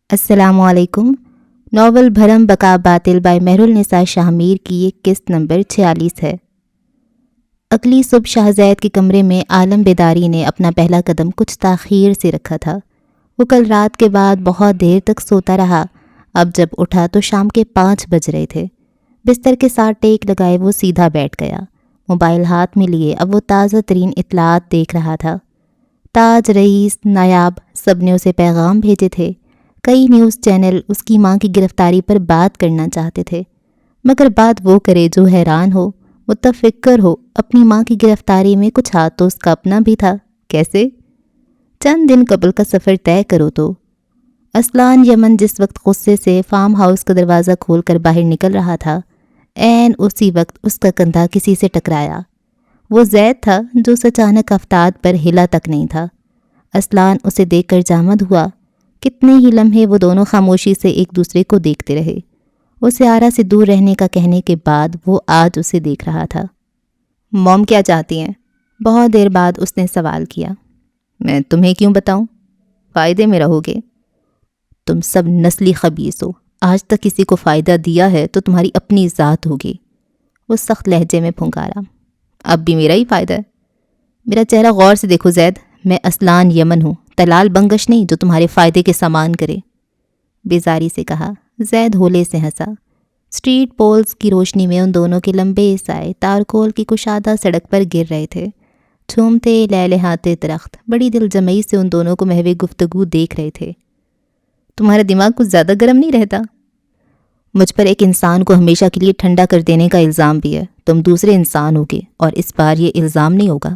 السلام علیکم۔ ناول بھرم بقا باطل بائی مہرالنساء شاہ میر کی یہ قسط نمبر 46 ہے۔ اگلی صبح شاہزید کے کمرے میں عالم بیداری نے اپنا پہلا قدم کچھ تاخیر سے رکھا تھا۔ وہ کل رات کے بعد بہت دیر تک سوتا رہا۔ اب جب اٹھا تو شام کے 5 بج رہے تھے۔ بستر کے ساتھ ٹیک لگائے وہ سیدھا بیٹھ گیا۔ موبائل ہاتھ میں لیے اب وہ تازہ ترین اطلاعات دیکھ رہا تھا۔ تاج، رئیس، نایاب سب نے اسے پیغام بھیجے تھے۔ کئی نیوز چینل اس کی ماں کی گرفتاری پر بات کرنا چاہتے تھے، مگر بات وہ کرے جو حیران ہو، متفکر ہو۔ اپنی ماں کی گرفتاری میں کچھ ہاتھ تو اس کا اپنا بھی تھا۔ کیسے؟ چند دن قبل کا سفر طے کرو تو۔ اسلان یمن جس وقت غصے سے فارم ہاؤس کا دروازہ کھول کر باہر نکل رہا تھا، عین اسی وقت اس کا کندھا کسی سے ٹکرایا۔ وہ زید تھا جو اچانک افتاد پر ہلا تک نہیں تھا۔ اسلان اسے دیکھ کر جامد ہوا۔ کتنے ہی لمحے وہ دونوں خاموشی سے ایک دوسرے کو دیکھتے رہے۔ اسے آرا سے دور رہنے کا کہنے کے بعد وہ آج اسے دیکھ رہا تھا۔ موم کیا چاہتی ہیں؟ بہت دیر بعد اس نے سوال کیا۔ میں تمہیں کیوں بتاؤں؟ فائدے میں رہو گے۔ تم سب نسلی خبیث ہو۔ آج تک کسی کو فائدہ دیا ہے تو تمہاری اپنی ذات ہوگی۔ وہ سخت لہجے میں پھنکارا۔ اب بھی میرا ہی فائدہ ہے؟ میرا چہرہ غور سے دیکھو زید، میں اسلان یمن ہوں، تلال بنگش نہیں جو تمہارے فائدے کے سامان کرے۔ بیزاری سے کہا۔ زید ہولے سے ہنسا۔ سٹریٹ پولز کی روشنی میں ان دونوں کے لمبے سائے تارکول کی کشادہ سڑک پر گر رہے تھے۔ جھومتے لہلہاتے درخت بڑی دل جمعی سے ان دونوں کو محو گفتگو دیکھ رہے تھے۔ تمہارا دماغ کچھ زیادہ گرم نہیں رہتا؟ مجھ پر ایک انسان کو ہمیشہ کے لیے ٹھنڈا کر دینے کا الزام بھی ہے۔ تم دوسرے انسان ہوگے اور اس بار یہ الزام نہیں ہوگا۔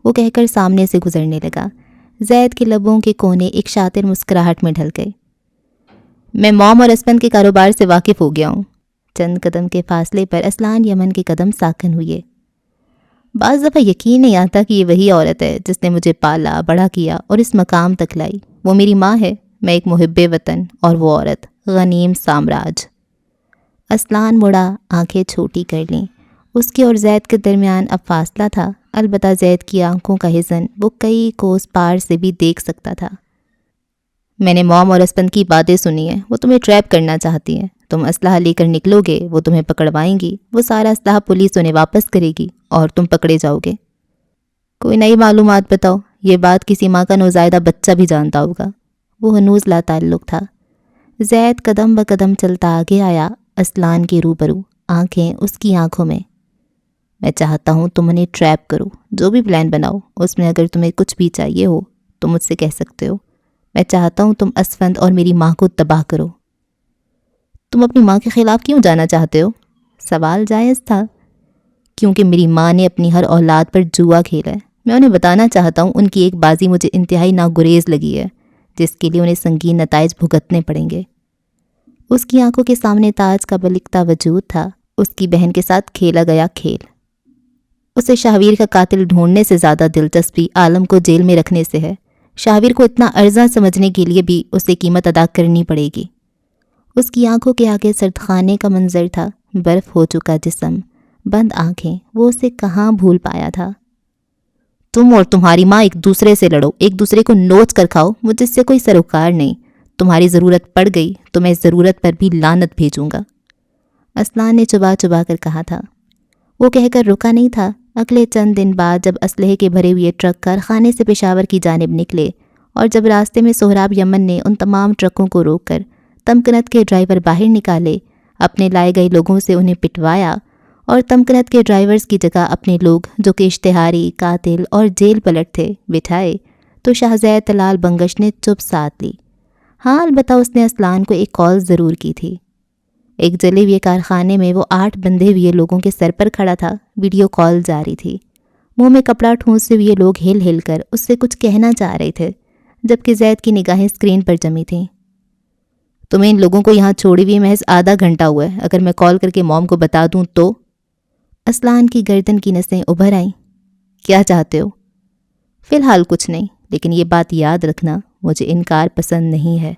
وہ کہہ کر سامنے سے گزرنے لگا۔ زید کے لبوں کے کونے ایک شاطر مسکراہٹ میں ڈھل گئے۔ میں موم اور اسپن کے کاروبار سے واقف ہو گیا ہوں۔ چند قدم کے فاصلے پر اسلان یمن کے قدم ساکن ہوئے۔ بعض دفعہ یقین نہیں آتا کہ یہ وہی عورت ہے جس نے مجھے پالا بڑا کیا اور اس مقام تک لائی۔ وہ میری ماں ہے، میں ایک محب وطن، اور وہ عورت غنیم سامراج۔ اسلان مڑا، آنکھیں چھوٹی کر لیں۔ اس کے اور زید کے درمیان اب فاصلہ تھا، البتہ زید کی آنکھوں کا حزن وہ کئی کوس پار سے بھی دیکھ سکتا تھا۔ میں نے موم اور اسپن کی باتیں سنی ہیں، وہ تمہیں ٹریپ کرنا چاہتی ہیں۔ تم اسلحہ لے کر نکلو گے، وہ تمہیں پکڑوائیں گی، وہ سارا اسلحہ پولیس انہیں واپس کرے گی اور تم پکڑے جاؤ گے۔ کوئی نئی معلومات بتاؤ، یہ بات کسی ماں کا نوزائیدہ بچہ بھی جانتا ہوگا۔ وہ ہنوز لا تعلق تھا۔ زید قدم بقدم چلتا آگے آیا، اسلان کے روبرو، آنکھیں اس کی آنکھوں میں۔ میں چاہتا ہوں تم انہیں ٹریپ کرو، جو بھی پلان بناؤ، اس میں اگر تمہیں کچھ بھی چاہیے ہو تو مجھ سے کہہ سکتے ہو۔ میں چاہتا ہوں تم اسفند اور میری ماں کو تباہ کرو۔ تم اپنی ماں کے خلاف کیوں جانا چاہتے ہو؟ سوال جائز تھا۔ کیونکہ میری ماں نے اپنی ہر اولاد پر جوا کھیلا ہے۔ میں انہیں بتانا چاہتا ہوں ان کی ایک بازی مجھے انتہائی ناگریز لگی ہے، جس کے لیے انہیں سنگین نتائج بھگتنے پڑیں گے۔ اس کی آنکھوں کے سامنے تاج کا بلکتا وجود تھا، اس کی بہن کے ساتھ کھیلا گیا کھیل۔ اسے شاہویر کا قاتل ڈھونڈنے سے زیادہ دلچسپی عالم کو جیل میں رکھنے سے ہے۔ شاہویر کو اتنا ارزاں سمجھنے کے لیے بھی اسے قیمت ادا کرنی پڑے گی۔ اس کی آنکھوں کے آگے سردخانے کا منظر تھا، برف ہو چکا جسم، بند آنکھیں، وہ اسے کہاں بھول پایا تھا۔ تم اور تمہاری ماں ایک دوسرے سے لڑو، ایک دوسرے کو نوچ کر کھاؤ، مجھ سے کوئی سروکار نہیں۔ تمہاری ضرورت پڑ گئی تو میں اس ضرورت پر بھی لعنت بھیجوں گا۔ اسلان نے چبا چبا کر کہا تھا۔ وہ کہہ کر رکا نہیں تھا۔ اگلے چند دن بعد جب اسلحے کے بھرے ہوئے ٹرک کارخانے سے پشاور کی جانب نکلے اور جب راستے میں سہراب یمن نے ان تمام ٹرکوں کو روک کر تمکنت کے ڈرائیور باہر نکالے، اپنے لائے گئے لوگوں سے انہیں پٹوایا اور تمکنت کے ڈرائیورز کی جگہ اپنے لوگ جو کہ اشتہاری، قاتل اور جیل پلٹ تھے بٹھائے، تو شاہزید تلال بنگش نے چپ ساتھ لی۔ ہاں، البتہ اس نے اسلان کو ایک کال ضرور کی تھی۔ ایک جلے ہوئے کارخانے میں وہ 8 بندھے ہوئے لوگوں کے سر پر کھڑا تھا، ویڈیو کال جاری تھی۔ منہ میں کپڑا ٹھونسے ہوئے لوگ ہل ہل کر اس سے کچھ کہنا چاہ رہے تھے، جبکہ زید کی نگاہیں اسکرین پر جمی تھیں۔ تمہیں ان لوگوں کو یہاں چھوڑے ہوئے محض آدھا گھنٹہ ہوا ہے، اگر میں کال کر کے موم کو بتا دوں تو؟ اسلان کی گردن کی نسیں ابھر آئیں۔ کیا چاہتے ہو؟ فی الحال کچھ نہیں، لیکن یہ بات یاد رکھنا، مجھے انکار پسند نہیں ہے۔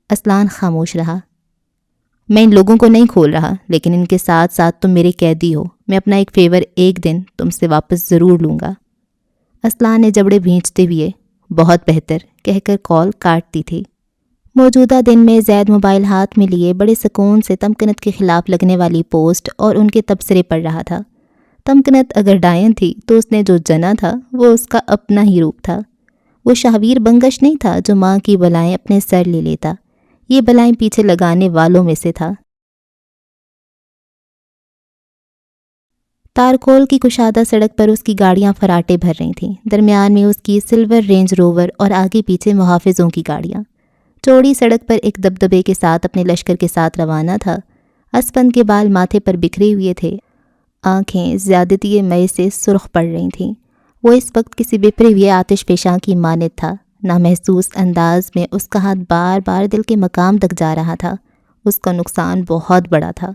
اسلان خاموش رہا۔ میں ان لوگوں کو نہیں کھول رہا، لیکن ان کے ساتھ ساتھ تم میرے قیدی ہو۔ میں اپنا ایک فیور ایک دن تم سے واپس ضرور لوں گا۔ اسلان نے جبڑے بھینچتے ہوئے بہت بہتر کہہ کر کال کاٹ دی تھی۔ موجودہ دن میں زید موبائل ہاتھ میں لیے بڑے سکون سے تمکنت کے خلاف لگنے والی پوسٹ اور ان کے تبصرے پڑھ رہا تھا۔ تمکنت اگر ڈائن تھی تو اس نے جو جنا تھا وہ اس کا اپنا ہی روپ تھا۔ وہ شاہویر بنگش نہیں تھا جو ماں کی بلائیں اپنے سر لے لیتا، یہ بلائیں پیچھے لگانے والوں میں سے تھا۔ تارکول کی کشادہ سڑک پر اس کی گاڑیاں فراٹے بھر رہی تھیں، درمیان میں اس کی سلور رینج روور اور آگے پیچھے محافظوں کی گاڑیاں۔ چوڑی سڑک پر ایک دبدبے کے ساتھ اپنے لشکر کے ساتھ روانہ تھا۔ اسپند کے بال ماتھے پر بکھرے ہوئے تھے، آنکھیں زیادتی مئے سے سرخ پڑ رہی تھیں۔ وہ اس وقت کسی بپھرے ہوئے آتش فشاں کی مانند تھا۔ نامحسوس انداز میں اس کا ہاتھ بار بار دل کے مقام تک جا رہا تھا۔ اس کا نقصان بہت بڑا تھا۔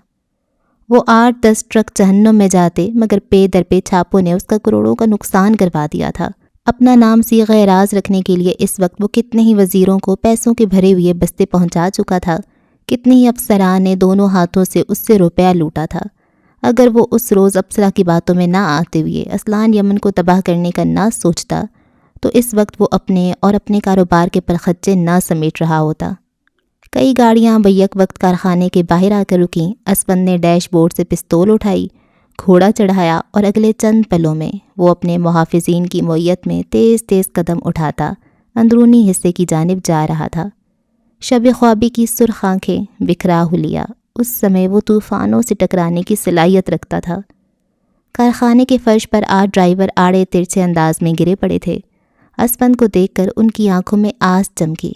وہ 8-10 ٹرک جہنم میں جاتے، مگر پے در پے چھاپوں نے اس کا کروڑوں کا نقصان کروا دیا تھا۔ اپنا نام صیغہ راز رکھنے کے لیے اس وقت وہ کتنے ہی وزیروں کو پیسوں کے بھرے ہوئے بستے پہنچا چکا تھا، کتنے ہی افسران نے دونوں ہاتھوں سے روپیہ لوٹا تھا۔ اگر وہ اس روز اپسرا کی باتوں میں نہ آتے ہوئے اسلان یمن کو تباہ کرنے کا نہ سوچتا تو اس وقت وہ اپنے اور اپنے کاروبار کے پرخچے نہ سمیٹ رہا ہوتا۔ کئی گاڑیاں بیک وقت کارخانے کے باہر آ کر رکیں۔ اسپند نے ڈیش بورڈ سے پستول اٹھائی، گھوڑا چڑھایا اور اگلے چند پلوں میں وہ اپنے محافظین کی معیت میں تیز تیز قدم اٹھاتا اندرونی حصے کی جانب جا رہا تھا۔ شب خوابی کی سرخ آنکھیں، بکھرا حلیہ، اس سمے وہ طوفانوں سے ٹکرانے کی صلاحیت رکھتا تھا۔ کارخانے کے فرش پر 8 ڈرائیور آڑے ترچھے انداز میں گرے پڑے تھے۔ اسپند کو دیکھ کر ان کی آنکھوں میں آس چمکی،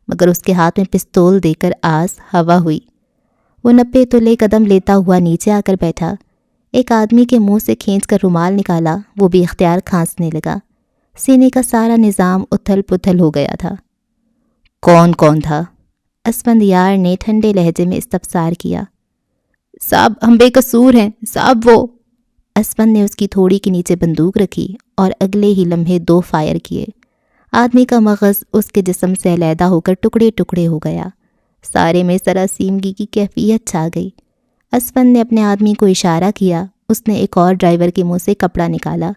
مگر اس کے ہاتھ میں پستول دے کر آس ہوا ہوئی۔ وہ 90 تلے قدم لیتا ہوا نیچے آ کر بیٹھا۔ ایک آدمی کے منہ سے کھینچ کر رومال نکالا، وہ بھی اختیار کھانسنے لگا۔ سینے کا سارا نظام اتھل پتھل ہو گیا تھا۔ کون تھا؟ اسفند یار نے ٹھنڈے لہجے میں استفسار کیا۔ صاحب ہم بے قصور ہیں، صاحب وہ۔ اسفند نے اس کی تھوڑی کے نیچے بندوق رکھی اور اگلے ہی لمحے 2 فائر کیے۔ آدمی کا مغز اس کے جسم سے علیحدہ ہو کر ٹکڑے ٹکڑے ہو گیا۔ سارے میں سراسیمگی کی کیفیت چھا گئی۔ اسفند نے اپنے آدمی کو اشارہ کیا۔ اس نے ایک اور ڈرائیور کے منہ سے کپڑا نکالا۔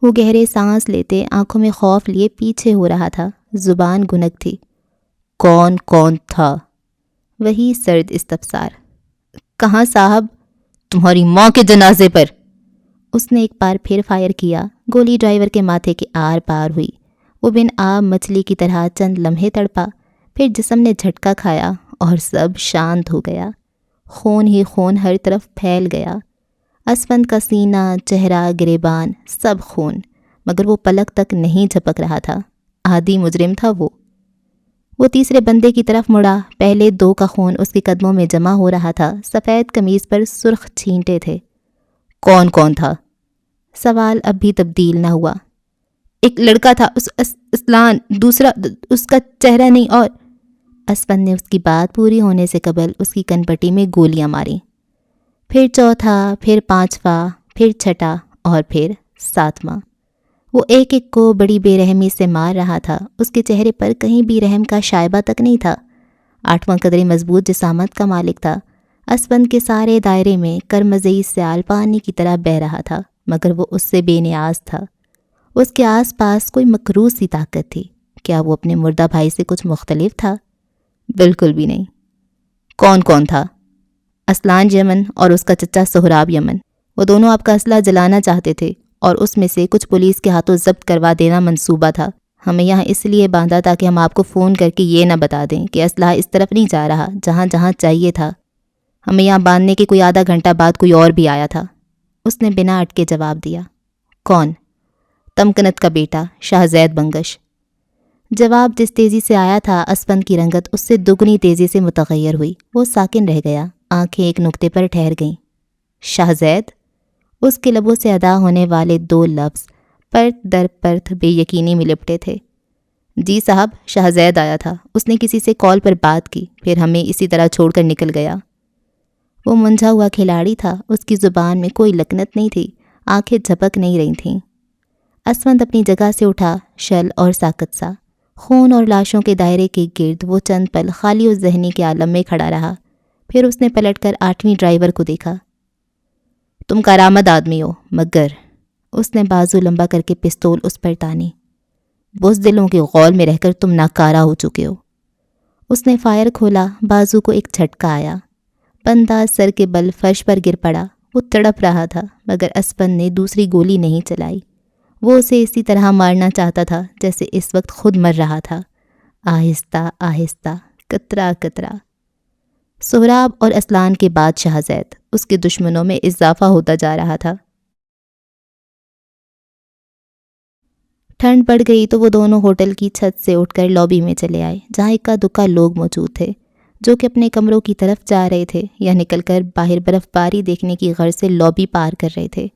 وہ گہرے سانس لیتے آنکھوں میں خوف لیے پیچھے ہو رہا تھا، زبان گنگ تھی۔ کون تھا؟ وہی سرد استفسار۔ کہاں صاحب؟ تمہاری ماں کے جنازے پر۔ اس نے ایک بار پھر فائر کیا۔ گولی ڈرائیور کے ماتھے کے آر پار ہوئی۔ وہ بن آب مچھلی کی طرح چند لمحے تڑپا، پھر جسم نے جھٹکا کھایا اور سب شانت ہو گیا۔ خون ہی خون ہر طرف پھیل گیا۔ اسفند کا سینہ، چہرہ، گریبان، سب خون، مگر وہ پلک تک نہیں جھپک رہا تھا۔ عادی مجرم تھا وہ تیسرے بندے کی طرف مڑا۔ پہلے 2 کا خون اس کے قدموں میں جمع ہو رہا تھا۔ سفید قمیض پر سرخ چھینٹے تھے۔ کون تھا؟ سوال اب بھی تبدیل نہ ہوا۔ ایک لڑکا تھا، اسلان، دوسرا اس کا چہرہ نہیں۔ اور اسفند نے اس کی بات پوری ہونے سے قبل اس کی کن پٹی میں گولیاں ماریں، پھر چوتھا، پھر 5واں، پھر 6واں اور پھر 7واں۔ وہ ایک ایک کو بڑی بے رحمی سے مار رہا تھا۔ اس کے چہرے پر کہیں بھی رحم کا شائبہ تک نہیں تھا۔ 8واں قدرے مضبوط جسامت کا مالک تھا۔ اسفند کے سارے دائرے میں کرمزئی سیال پانی کی طرح بہہ رہا تھا، مگر وہ اس سے بے نیاز تھا۔ اس کے آس پاس کوئی مکروہ سی طاقت تھی۔ کیا وہ اپنے مردہ بھائی سے کچھ مختلف تھا؟ بالکل بھی نہیں۔ کون تھا؟ اسلان یمن اور اس کا چچا سہراب یمن۔ وہ دونوں آپ کا اسلحہ جلانا چاہتے تھے اور اس میں سے کچھ پولیس کے ہاتھوں ضبط کروا دینا منصوبہ تھا۔ ہمیں یہاں اس لیے باندھا تاکہ ہم آپ کو فون کر کے یہ نہ بتا دیں کہ اسلحہ اس طرف نہیں جا رہا جہاں چاہیے تھا۔ ہمیں یہاں باندھنے کے کوئی آدھا گھنٹہ بعد کوئی اور بھی آیا تھا۔ اس نے بنا اٹکے جواب دیا۔ کون؟ تمکنت کا بیٹا، شاہ زید بنگش۔ جواب جس تیزی سے آیا تھا، اسفند کی رنگت اس سے دگنی تیزی سے متغیر ہوئی۔ وہ ساکن رہ گیا، آنکھیں ایک نقطے پر ٹھہر گئیں۔ شاہ زید؟ اس کے لبوں سے ادا ہونے والے 2 لفظ پرت در پرت بے یقینی میں لپٹے تھے۔ جی صاحب، شاہ زید آیا تھا۔ اس نے کسی سے کال پر بات کی، پھر ہمیں اسی طرح چھوڑ کر نکل گیا۔ وہ منجھا ہوا کھلاڑی تھا۔ اس کی زبان میں کوئی لکنت نہیں تھی، آنکھیں جھپک نہیں رہی تھیں۔ اسفند اپنی جگہ سے اٹھا، شل اور ساکت سا۔ خون اور لاشوں کے دائرے کے گرد وہ چند پل خالی و ذہنی کے عالم میں کھڑا رہا، پھر اس نے پلٹ کر 8ویں ڈرائیور کو دیکھا۔ تم کارآمد آدمی ہو، مگر اس نے بازو لمبا کر کے پستول اس پر تانی۔ بزدلوں کے غول میں رہ کر تم ناکارہ ہو چکے ہو۔ اس نے فائر کھولا، بازو کو ایک جھٹکا آیا، بندہ سر کے بل فرش پر گر پڑا۔ وہ تڑپ رہا تھا مگر اسپن نے دوسری گولی نہیں چلائی۔ وہ اسے اسی طرح مارنا چاہتا تھا جیسے اس وقت خود مر رہا تھا، آہستہ آہستہ، قطرہ قطرہ۔ سہراب اور اسلان کے بعد شہزید، اس کے دشمنوں میں اضافہ ہوتا جا رہا تھا۔ ٹھنڈ پڑ گئی تو وہ دونوں ہوٹل کی چھت سے اٹھ کر لابی میں چلے آئے، جہاں اکا دکا لوگ موجود تھے جو کہ اپنے کمروں کی طرف جا رہے تھے یا نکل کر باہر برف باری دیکھنے کی غرض سے لابی پار کر رہے تھے۔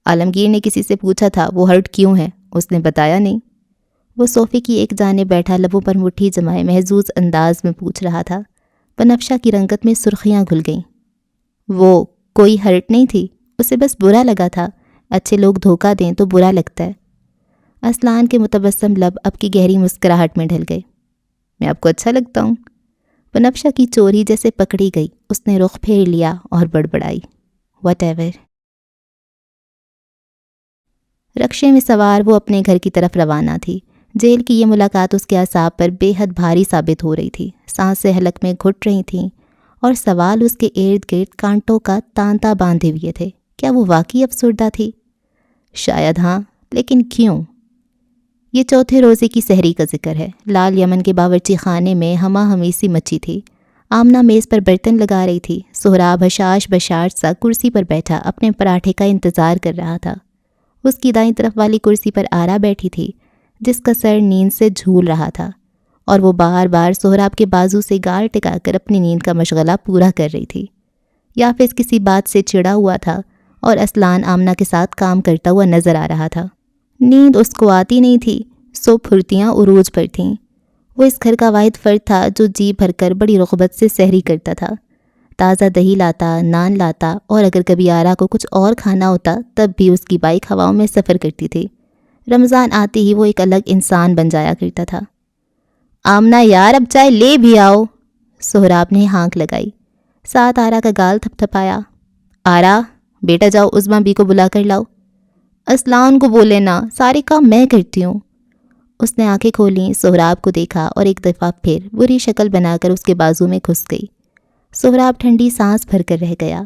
عالمگیر نے کسی سے پوچھا تھا وہ ہرٹ کیوں ہے، اس نے بتایا نہیں۔ وہ صوفے کی ایک جانب بیٹھا لبوں پر مٹھی جمائے محظوظ انداز میں پوچھ رہا تھا۔ بنفشہ کی رنگت میں سرخیاں گھل گئیں۔ وہ کوئی ہرٹ نہیں تھی، اسے بس برا لگا تھا۔ اچھے لوگ دھوکہ دیں تو برا لگتا ہے۔ اسلان کے متبسم لب اب کی گہری مسکراہٹ میں ڈھل گئے۔ میں آپ کو اچھا لگتا ہوں؟ بنفشہ کی چوری جیسے پکڑی گئی، اس نے رخ پھیر لیا اور بڑبڑائی، واٹ ایور۔ رکشے میں سوار وہ اپنے گھر کی طرف روانہ تھی۔ جیل کی یہ ملاقات اس کے اعصاب پر بے حد بھاری ثابت ہو رہی تھی۔ سانسیں حلق میں گھٹ رہی تھیں اور سوال اس کے ارد گرد کانٹوں کا تانتا باندھے ہوئے تھے۔ کیا وہ واقعی افسردہ تھی؟ شاید ہاں، لیکن کیوں؟ یہ چوتھے روزے کی سحری کا ذکر ہے۔ لال یمن کے باورچی خانے میں ہما ہمی سی مچی تھی۔ آمنہ میز پر برتن لگا رہی تھی۔ سہراب حشاش بشاش سا کرسی پر بیٹھا اپنے پراٹھے کا انتظار کر رہا تھا۔ اس کی دائیں طرف والی کرسی پر آرا بیٹھی تھی، جس کا سر نیند سے جھول رہا تھا، اور وہ بار بار سہراب کے بازو سے گال ٹکا کر اپنی نیند کا مشغلہ پورا کر رہی تھی۔ یافس کسی بات سے چڑا ہوا تھا اور اسلان آمنہ کے ساتھ کام کرتا ہوا نظر آ رہا تھا۔ نیند اس کو آتی نہیں تھی، سو پھرتیاں عروج پر تھیں۔ وہ اس گھر کا واحد فرد تھا جو جی بھر کر بڑی رغبت سے سحری کرتا تھا۔ تازہ دہی لاتا، نان لاتا، اور اگر کبھی آرا کو کچھ اور کھانا ہوتا تب بھی اس کی بائک ہواؤں میں سفر کرتی تھی۔ رمضان آتے ہی وہ ایک الگ انسان بن جایا کرتا تھا۔ آمنہ یار، اب چائے لے بھی آؤ، سہراب نے ہانک لگائی۔ ساتھ آرا کا گال تھپ تھپایا۔ آرا بیٹا جاؤ عظمیٰ بی کو بلا کر لاؤ۔ اسلان کو بولے نا، سارے کام میں کرتی ہوں۔ اس نے آنکھیں کھولیں، سہراب کو دیکھا اور ایک دفعہ پھر بری شکل بنا کر اس کے بازو میں گھس گئی۔ سہراب ٹھنڈی سانس بھر کر رہ گیا۔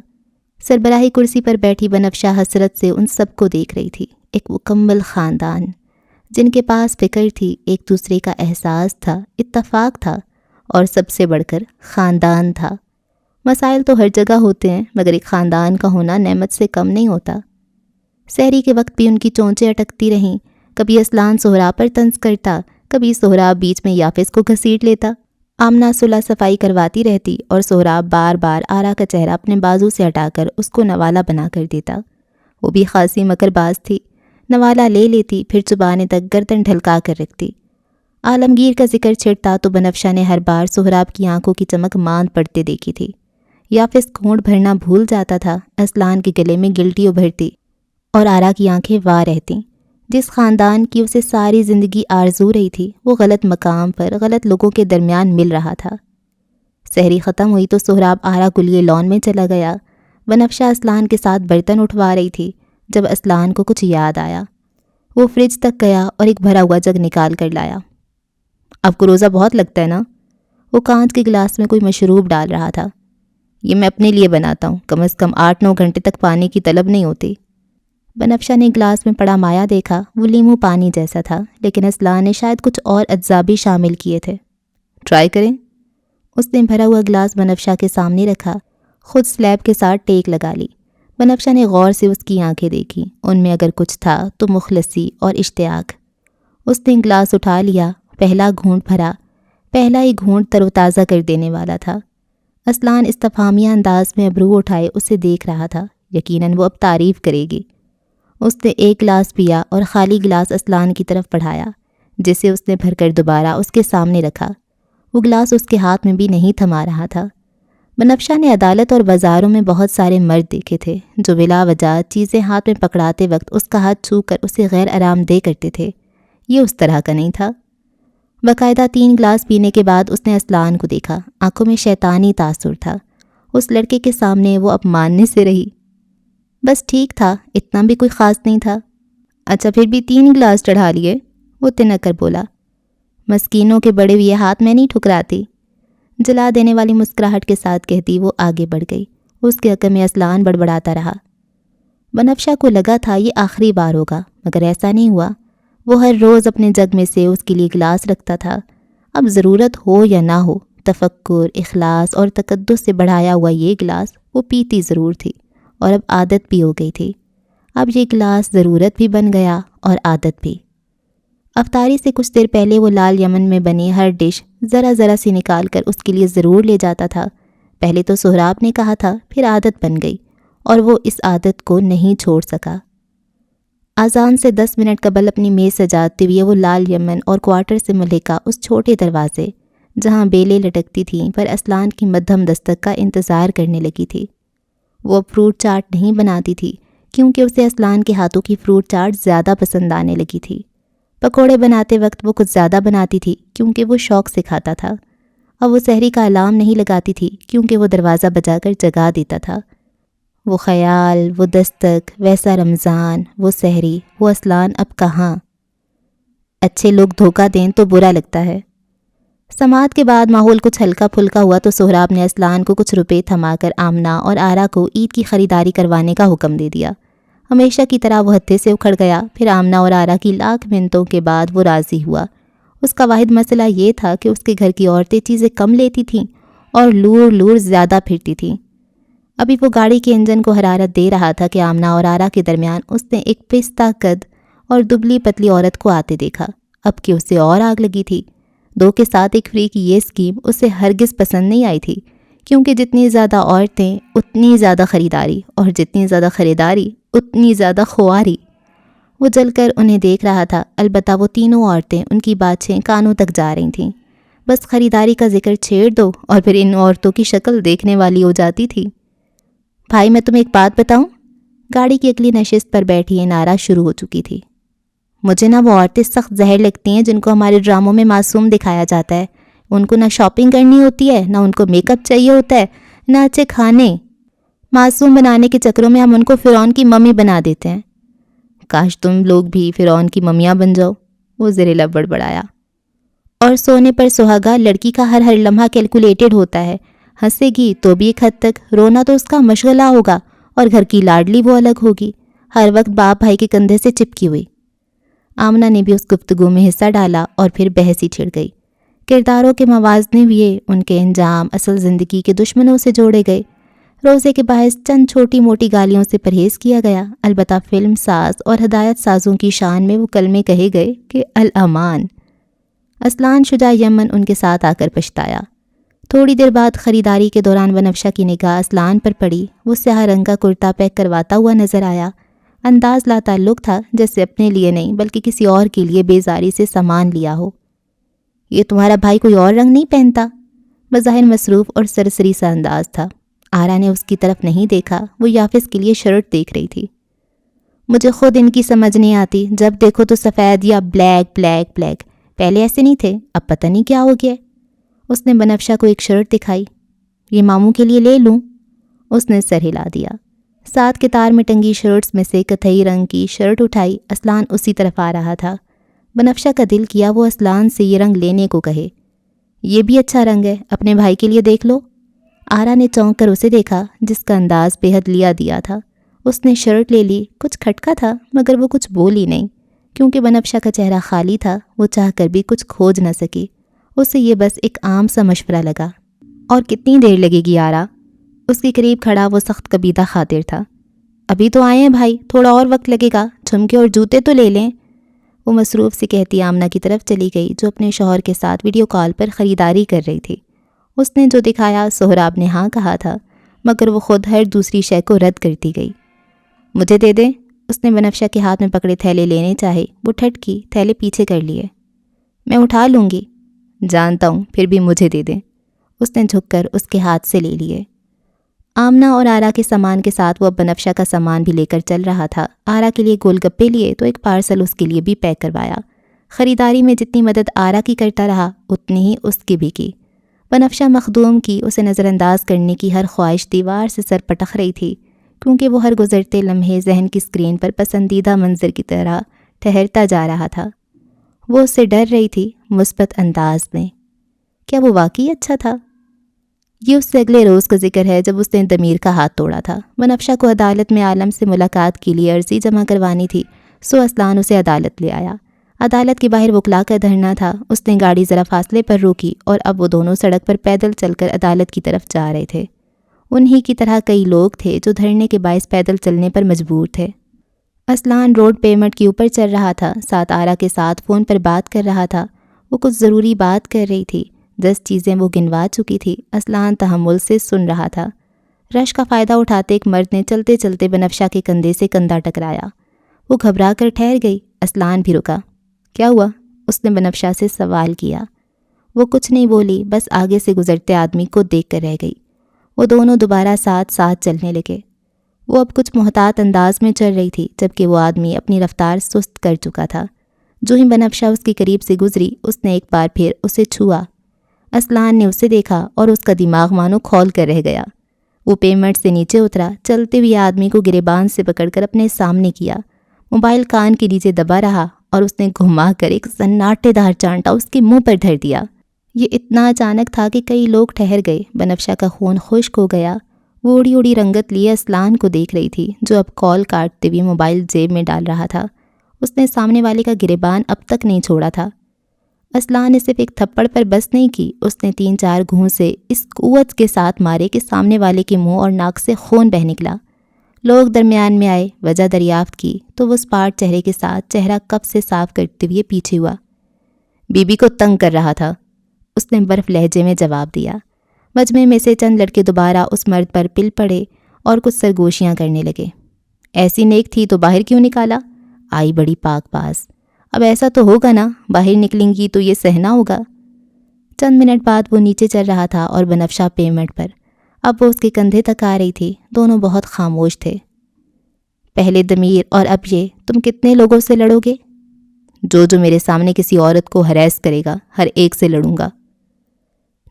سربراہی کرسی پر بیٹھی بنفشہ حسرت سے ان سب کو دیکھ رہی تھی۔ ایک مکمل خاندان جن کے پاس فکر تھی، ایک دوسرے کا احساس تھا، اتفاق تھا، اور سب سے بڑھ کر خاندان تھا۔ مسائل تو ہر جگہ ہوتے ہیں مگر ایک خاندان کا ہونا نعمت سے کم نہیں ہوتا۔ سحری کے وقت بھی ان کی چونچیں اٹکتی رہیں۔ کبھی اسلان سہراب پر طنز کرتا، کبھی سہراب بیچ میں یافس کو گھسیٹ لیتا۔ آمنہ صلح صفائی کرواتی رہتی اور سہراب بار بار آرا کا چہرہ اپنے بازو سے ہٹا کر اس کو نوالا بنا کر دیتا۔ وہ بھی خاصی مکر باز تھی، نوالا لے لیتی پھر چبانے تک گردن ڈھلکا کر رکھتی۔ عالمگیر کا ذکر چھڑتا تو بنفشہ نے ہر بار سہراب کی آنکھوں کی چمک ماند پڑتے دیکھی تھی۔ یافس گھونٹ بھرنا بھول جاتا تھا، اسلان کے گلے میں گلٹی ابھرتی اور آرا کی آنکھیں وا رہتیں۔ جس خاندان کی اسے ساری زندگی آرزو رہی تھی وہ غلط مقام پر غلط لوگوں کے درمیان مل رہا تھا۔ سحری ختم ہوئی تو سہراب آرا کو لیے لان میں چلا گیا۔ بنفشہ اسلان کے ساتھ برتن اٹھوا رہی تھی جب اسلان کو کچھ یاد آیا۔ وہ فریج تک گیا اور ایک بھرا ہوا جگ نکال کر لایا۔ آپ کو روزہ بہت لگتا ہے نا؟ وہ کانچ کے گلاس میں کوئی مشروب ڈال رہا تھا۔ یہ میں اپنے لیے بناتا ہوں، کم از کم 8-9 گھنٹے تک پانی کی طلب نہیں ہوتی۔ بنفشہ نے گلاس میں پڑا مایا دیکھا، وہ لیمو پانی جیسا تھا، لیکن اسلان نے شاید کچھ اور اجزا بھی شامل کیے تھے۔ ٹرائی کریں؟ اس نے بھرا ہوا گلاس بنفشہ کے سامنے رکھا، خود سلیب کے ساتھ ٹیک لگا لی۔ بنفشہ نے غور سے اس کی آنکھیں دیکھی، ان میں اگر کچھ تھا تو مخلصی اور اشتیاق۔ اس نے گلاس اٹھا لیا، پہلا گھونٹ بھرا، پہلا ہی گھونٹ تر و تازہ کر دینے والا تھا۔ اسلان استفہامیہ انداز میں ابرو اٹھائے اسے دیکھ رہا تھا، یقیناً وہ اب تعریف کرے گی۔ اس نے ایک گلاس پیا اور خالی گلاس اسلان کی طرف بڑھایا، جسے اس نے بھر کر دوبارہ اس کے سامنے رکھا۔ وہ گلاس اس کے ہاتھ میں بھی نہیں تھما رہا تھا۔ بنفشہ نے عدالت اور بازاروں میں بہت سارے مرد دیکھے تھے جو بلا وجہ چیزیں ہاتھ میں پکڑاتے وقت اس کا ہاتھ چھو کر اسے غیر آرام دہ کرتے تھے۔ یہ اس طرح کا نہیں تھا۔ باقاعدہ 3 گلاس پینے کے بعد اس نے اسلان کو دیکھا، آنکھوں میں شیطانی تاثر تھا۔ اس لڑکے کے سامنے وہ اب ماننے سے رہی۔ بس ٹھیک تھا، اتنا بھی کوئی خاص نہیں تھا۔ اچھا پھر بھی 3 گلاس چڑھا لیے، وہ تنک کر بولا۔ مسکینوں کے بڑے ہوئے ہاتھ میں نہیں ٹھکراتی، جلا دینے والی مسکراہٹ کے ساتھ کہتی وہ آگے بڑھ گئی۔ اس کے حق میں اسلان بڑبڑاتا رہا۔ بنفشہ کو لگا تھا یہ آخری بار ہوگا، مگر ایسا نہیں ہوا۔ وہ ہر روز اپنے جگ میں سے اس کے لیے گلاس رکھتا تھا۔ اب ضرورت ہو یا نہ ہو، تفکر، اخلاص اور تقدس سے بڑھایا ہوا یہ گلاس وہ پیتی ضرور تھی، اور اب عادت بھی ہو گئی تھی۔ اب یہ گلاس ضرورت بھی بن گیا اور عادت بھی۔ افطاری سے کچھ دیر پہلے وہ لال یمن میں بنی ہر ڈش ذرا ذرا سی نکال کر اس کے لیے ضرور لے جاتا تھا۔ پہلے تو سہراب نے کہا تھا، پھر عادت بن گئی اور وہ اس عادت کو نہیں چھوڑ سکا۔ اذان سے 10 منٹ قبل اپنی میز سجاتے ہوئے وہ لال یمن اور کوارٹر سے ملحقہ اس چھوٹے دروازے جہاں بیلیں لٹکتی تھیں پر اسلان کی مدھم دستک کا انتظار کرنے لگی تھی۔ وہ فروٹ چاٹ نہیں بناتی تھی کیونکہ اسے اسلان کے ہاتھوں کی فروٹ چاٹ زیادہ پسند آنے لگی تھی۔ پکوڑے بناتے وقت وہ کچھ زیادہ بناتی تھی کیونکہ وہ شوق سے کھاتا تھا۔ اب وہ سحری کا الارم نہیں لگاتی تھی کیونکہ وہ دروازہ بجا کر جگا دیتا تھا۔ وہ خیال، وہ دستک، ویسا رمضان، وہ سحری، وہ اسلان اب کہاں؟ اچھے لوگ دھوکہ دیں تو برا لگتا ہے۔ سماعت کے بعد ماحول کچھ ہلکا پھلکا ہوا تو سہراب نے اسلان کو کچھ روپے تھما کر آمنہ اور آرا کو عید کی خریداری کروانے کا حکم دے دیا۔ ہمیشہ کی طرح وہ ہتھے سے اکھڑ گیا۔ پھر آمنہ اور آرا کی لاکھ منتوں کے بعد وہ راضی ہوا۔ اس کا واحد مسئلہ یہ تھا کہ اس کے گھر کی عورتیں چیزیں کم لیتی تھیں اور لور لور زیادہ پھرتی تھیں۔ ابھی وہ گاڑی کے انجن کو حرارت دے رہا تھا کہ آمنہ اور آرا کے درمیان اس نے ایک پستہ قد اور دبلی پتلی عورت کو آتے دیکھا۔ اب کہ اسے اور آگ لگی تھی۔ دو کے ساتھ ایک فری کی یہ اسکیم اسے ہرگز پسند نہیں آئی تھی، کیونکہ جتنی زیادہ عورتیں اتنی زیادہ خریداری، اور جتنی زیادہ خریداری اتنی زیادہ خواری۔ وہ جل کر انہیں دیکھ رہا تھا، البتہ وہ تینوں عورتیں ان کی باتیں کانوں تک جا رہی تھیں۔ بس خریداری کا ذکر چھیڑ دو اور پھر ان عورتوں کی شکل دیکھنے والی ہو جاتی تھی۔ بھائی میں تمہیں ایک بات بتاؤں؟ گاڑی کی اگلی نشست پر بیٹھی نعرہ شروع ہو چکی تھی۔ مجھے نہ وہ عورتیں سخت زہر لگتی ہیں جن کو ہمارے ڈراموں میں معصوم دکھایا جاتا ہے۔ ان کو نہ شاپنگ کرنی ہوتی ہے، نہ ان کو میک اپ چاہیے ہوتا ہے، نہ اچھے کھانے۔ معصوم بنانے کے چکروں میں ہم ان کو فرعون کی ممی بنا دیتے ہیں۔ کاش تم لوگ بھی فرعون کی ممیاں بن جاؤ، وہ زیر لب بڑبڑایا۔ اور سونے پر سہاگا لڑکی کا ہر لمحہ کیلکولیٹڈ ہوتا ہے۔ ہنسے گی تو بھی ایک حد تک، رونا تو اس کا مشغلہ ہوگا، اور گھر کی لاڈلی وہ الگ ہوگی، ہر وقت باپ بھائی کے کندھے سے چپکی ہوئی۔ آمنہ نے بھی اس گفتگو میں حصہ ڈالا اور پھر بحث ہی چھڑ گئی۔ کرداروں کے موازنے ہوئے، ان کے انجام اصل زندگی کے دشمنوں سے جوڑے گئے۔ روزے کے باعث چند چھوٹی موٹی گالیوں سے پرہیز کیا گیا، البتہ فلم ساز اور ہدایت سازوں کی شان میں وہ کلمے کہے گئے کہ الامان۔ اسلان شجاع یمن ان کے ساتھ آ کر پچھتایا۔ تھوڑی دیر بعد خریداری کے دوران بنفشہ کی نگاہ اسلان پر پڑی۔ وہ سیاہ رنگ کا کرتا پیک کرواتا ہوا نظر آیا۔ انداز لا تعلق تھا، جیسے اپنے لیے نہیں بلکہ کسی اور کے لیے بیزاری سے سامان لیا ہو۔ یہ تمہارا بھائی کوئی اور رنگ نہیں پہنتا؟ بظاہر مصروف اور سرسری سا انداز تھا۔ آرا نے اس کی طرف نہیں دیکھا، وہ یافس کے لیے شرٹ دیکھ رہی تھی۔ مجھے خود ان کی سمجھ نہیں آتی، جب دیکھو تو سفید یا بلیک بلیک بلیک، پہلے ایسے نہیں تھے، اب پتہ نہیں کیا ہو گیا۔ اس نے بنفشہ کو ایک شرٹ دکھائی۔ یہ ماموں کے لیے لے لوں؟ اس نے سر ہلا دیا۔ ساتھ کے تار میں ٹنگی شرٹس میں سے کتھئی رنگ کی شرٹ اٹھائی۔ اسلان اسی طرف آ رہا تھا۔ بنفشہ کا دل کیا وہ اسلان سے یہ رنگ لینے کو کہے۔ یہ بھی اچھا رنگ ہے، اپنے بھائی کے لیے دیکھ لو۔ آرا نے چونک کر اسے دیکھا، جس کا انداز بے حد لیا دیا تھا۔ اس نے شرٹ لے لی۔ کچھ کھٹکا تھا مگر وہ کچھ بولی نہیں، کیونکہ بنفشہ کا چہرہ خالی تھا۔ وہ چاہ کر بھی کچھ کھوج نہ سکی۔ اسے یہ بس ایک عام سا مشورہ لگا۔ اور کتنی دیر لگے گی آرا؟ اس کے قریب کھڑا وہ سخت کبیدہ خاطر تھا۔ ابھی تو آئے ہیں بھائی، تھوڑا اور وقت لگے گا، جھمکے اور جوتے تو لے لیں۔ وہ مصروف سے کہتی آمنہ کی طرف چلی گئی، جو اپنے شوہر کے ساتھ ویڈیو کال پر خریداری کر رہی تھی۔ اس نے جو دکھایا سہراب نے ہاں کہا تھا، مگر وہ خود ہر دوسری شے کو رد کرتی گئی۔ مجھے دے دیں؟ اس نے بنفشہ کے ہاتھ میں پکڑے تھیلے لینے چاہے، وہ ٹھٹکی، تھیلے پیچھے کر لیے۔ میں اٹھا لوں گی۔ جانتا ہوں، پھر بھی مجھے دے دیں۔ اس نے جھک کر اس کے ہاتھ سے لے لیے۔ آمنہ اور آرا کے سامان کے ساتھ وہ بنفشہ کا سامان بھی لے کر چل رہا تھا۔ آرا کے لیے گول گپے لیے تو ایک پارسل اس کے لیے بھی پیک کروایا۔ خریداری میں جتنی مدد آرا کی کرتا رہا، اتنی ہی اس کی بھی کی۔ بنفشہ مخدوم کی اسے نظر انداز کرنے کی ہر خواہش دیوار سے سر پٹخ رہی تھی، کیونکہ وہ ہر گزرتے لمحے ذہن کی اسکرین پر پسندیدہ منظر کی طرح ٹھہرتا جا رہا تھا۔ وہ اس سے ڈر رہی تھی مثبت انداز میں۔ کیا وہ واقعی اچھا تھا؟ یہ اس سے اگلے روز کا ذکر ہے جب اس نے ضمیر کا ہاتھ توڑا تھا۔ بنفشہ کو عدالت میں عالم سے ملاقات کے لیے عرضی جمع کروانی تھی، سو اسلان اسے عدالت لے آیا۔ عدالت کے باہر وکلاء کا دھرنا تھا۔ اس نے گاڑی ذرا فاصلے پر روکی اور اب وہ دونوں سڑک پر پیدل چل کر عدالت کی طرف جا رہے تھے۔ انہی کی طرح کئی لوگ تھے جو دھرنے کے باعث پیدل چلنے پر مجبور تھے۔ اسلان روڈ پیمنٹ کے اوپر چل رہا تھا، ساتھ آرا کے ساتھ فون پر بات کر رہا تھا۔ وہ کچھ ضروری بات کر رہی تھی، 10 چیزیں وہ گنوا چکی تھی۔ اسلان تحمل سے سن رہا تھا۔ رش کا فائدہ اٹھاتے ایک مرد نے چلتے چلتے بنفشہ کے کندھے سے کندھا ٹکرایا۔ وہ گھبرا کر ٹھہر گئی۔ اسلان بھی رکا۔ کیا ہوا؟ اس نے بنفشہ سے سوال کیا۔ وہ کچھ نہیں بولی، بس آگے سے گزرتے آدمی کو دیکھ کر رہ گئی۔ وہ دونوں دوبارہ ساتھ ساتھ چلنے لگے۔ وہ اب کچھ محتاط انداز میں چل رہی تھی، جبکہ وہ آدمی اپنی رفتار سست کر چکا تھا۔ جو ہی بنفشہ اس کے قریب سے گزری، اس نے ایک بار پھر اسے چھوا۔ اسلان نے اسے دیکھا اور اس کا دماغ مانو کھول کر رہ گیا۔ وہ پیمنٹ سے نیچے اترا، چلتے ہوئے آدمی کو گریبان سے پکڑ کر اپنے سامنے کیا۔ موبائل کان کے نیچے دبا رہا اور اس نے گھما کر ایک سناٹے دار چانٹا اس کے منہ پر دھر دیا۔ یہ اتنا اچانک تھا کہ کئی لوگ ٹھہر گئے۔ بنفشہ کا خون خشک ہو گیا۔ وہ اڑی اڑی رنگت لیے اسلان کو دیکھ رہی تھی، جو اب کال کاٹتے ہوئے موبائل جیب میں ڈال رہا تھا۔ اس نے سامنے والے کا گریبان اب تک نہیں چھوڑا تھا۔ اسلان نے صرف ایک تھپڑ پر بس نہیں کی، اس نے 3-4 گھونسے اس قوت کے ساتھ مارے کہ سامنے والے کے منہ اور ناک سے خون بہہ نکلا۔ لوگ درمیان میں آئے، وجہ دریافت کی تو وہ اسپاٹ چہرے کے ساتھ چہرہ کپ سے صاف کرتے ہوئے پیچھے ہوا۔ بی بی کو تنگ کر رہا تھا، اس نے برف لہجے میں جواب دیا۔ مجمع میں سے چند لڑکے دوبارہ اس مرد پر پل پڑے اور کچھ سرگوشیاں کرنے لگے۔ ایسی نیک تھی تو باہر کیوں نکالا؟ آئی بڑی پاک باز۔ اب ایسا تو ہوگا نا، باہر نکلیں گی تو یہ سہنا ہوگا۔ چند منٹ بعد وہ نیچے چل رہا تھا اور بنفشہ پیمنٹ پر۔ اب وہ اس کے کندھے تک آ رہی تھی۔ دونوں بہت خاموش تھے۔ پہلے ضمیر اور اب یہ، تم کتنے لوگوں سے لڑو گے؟ جو میرے سامنے کسی عورت کو ہراس کرے گا، ہر ایک سے لڑوں گا۔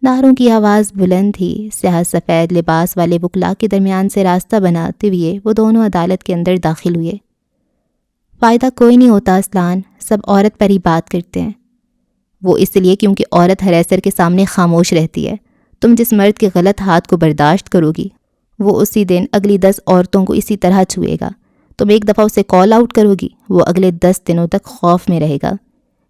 ناروں کی آواز بلند تھی۔ سیاہ سفید لباس والے وکلاء کے درمیان سے راستہ بناتے ہوئے وہ دونوں عدالت کے اندر داخل ہوئے۔ فائدہ کوئی نہیں ہوتا اسلان، سب عورت پر ہی بات کرتے ہیں۔ وہ اس لیے کیونکہ عورت ہراسر کے سامنے خاموش رہتی ہے۔ تم جس مرد کے غلط ہاتھ کو برداشت کرو گی، وہ اسی دن اگلی 10 عورتوں کو اسی طرح چھوئے گا۔ تم ایک دفعہ اسے کال آؤٹ کرو گی، وہ اگلے 10 دنوں تک خوف میں رہے گا۔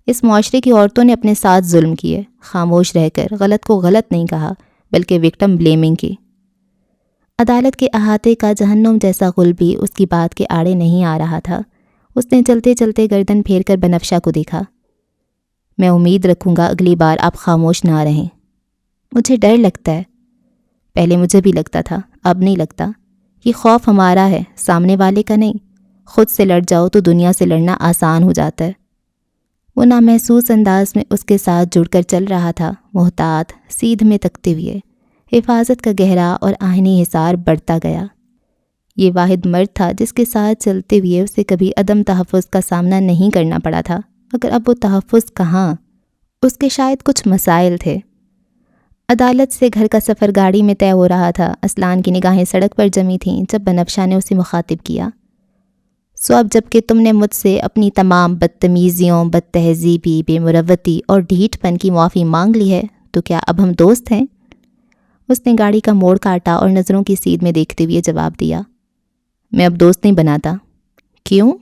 اس معاشرے کی عورتوں نے اپنے ساتھ ظلم کیے، خاموش رہ کر غلط کو غلط نہیں کہا، بلکہ وکٹم بلیمنگ کی۔ عدالت کے احاطے کا جہنم جیسا غل بھی اس کی بات کے آڑے نہیں آ رہا تھا۔ اس نے چلتے چلتے گردن پھیر کر بنفشہ کو دیکھا۔ میں امید رکھوں گا اگلی بار آپ خاموش نہ رہیں۔ مجھے ڈر لگتا ہے۔ پہلے مجھے بھی لگتا تھا، اب نہیں لگتا۔ یہ خوف ہمارا ہے، سامنے والے کا نہیں۔ خود سے لڑ جاؤ تو دنیا سے لڑنا آسان ہو جاتا ہے۔ وہ نامحسوس انداز میں اس کے ساتھ جڑ کر چل رہا تھا، محتاط، سیدھ میں تکتے ہوئے۔ حفاظت کا گہرا اور آہنی حصار بڑھتا گیا۔ یہ واحد مرد تھا جس کے ساتھ چلتے ہوئے اسے کبھی عدم تحفظ کا سامنا نہیں کرنا پڑا تھا، مگر اب وہ تحفظ کہاں؟ اس کے شاید کچھ مسائل تھے۔ عدالت سے گھر کا سفر گاڑی میں طے ہو رہا تھا۔ اسلان کی نگاہیں سڑک پر جمی تھیں جب بنفشہ نے اسے مخاطب کیا۔ سو اب جب کہ تم نے مجھ سے اپنی تمام بدتمیزیوں، بد تہذیبی، بے مروتی اور ڈھیٹ پن کی معافی مانگ لی ہے، تو کیا اب ہم دوست ہیں؟ اس نے گاڑی کا موڑ کاٹا اور نظروں کی سیدھ میں دیکھتے ہوئے جواب دیا، میں اب دوست نہیں بناتا۔ کیوں؟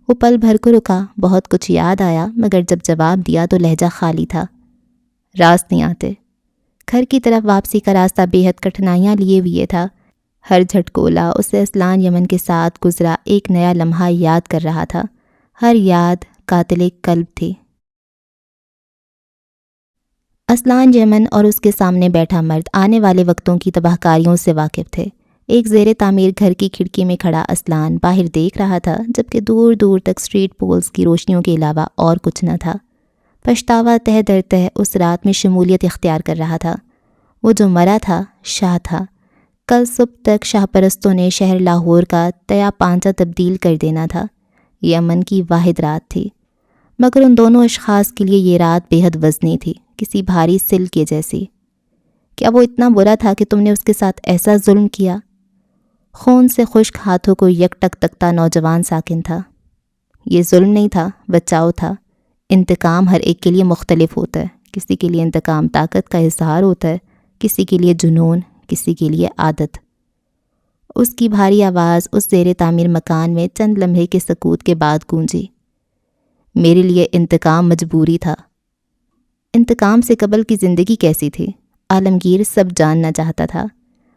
وہ پل بھر کو رکا، بہت کچھ یاد آیا، مگر جب جواب دیا تو لہجہ خالی تھا۔ راست نہیں آتے۔ گھر کی طرف واپسی کا راستہ بے حد کٹھنائیاں لیے ہوئے تھا۔ ہر جھٹکولا اسے اسلان یمن کے ساتھ گزرا ایک نیا لمحہ یاد کر رہا تھا۔ ہر یاد قاتل قلب تھی۔ اسلان یمن اور اس کے سامنے بیٹھا مرد آنے والے وقتوں کی تباہ کاریوں سے واقف تھے۔ ایک زیر تعمیر گھر کی کھڑکی میں کھڑا اسلان باہر دیکھ رہا تھا، جبکہ دور دور تک اسٹریٹ پولز کی روشنیوں کے علاوہ اور کچھ نہ تھا۔ پچھتاوا تہ در تہ اس رات میں شمولیت اختیار کر رہا تھا۔ وہ جو مرا تھا شاہ تھا۔ کل صبح تک شاہ پرستوں نے شہر لاہور کا تیا پانچہ تبدیل کر دینا تھا۔ یہ امن کی واحد رات تھی، مگر ان دونوں اشخاص کے لیے یہ رات بے حد وزنی تھی، کسی بھاری سل کے جیسی۔ کیا وہ اتنا برا تھا کہ تم نے اس کے ساتھ ایسا ظلم کیا؟ خون سے خشک ہاتھوں کو یک ٹک تکتا نوجوان ساکن تھا۔ یہ ظلم نہیں تھا، بچاؤ تھا۔ انتقام ہر ایک کے لیے مختلف ہوتا ہے. کسی کے لیے انتقام طاقت کا اظہار ہوتا ہے، کسی کے لیے جنون، کسی کے لیے عادت. اس کی بھاری آواز اس زیر تعمیر مکان میں چند لمحے کے سکوت کے بعد گونجی. میرے لیے انتقام مجبوری تھا. انتقام سے قبل کی زندگی کیسی تھی؟ عالمگیر سب جاننا چاہتا تھا.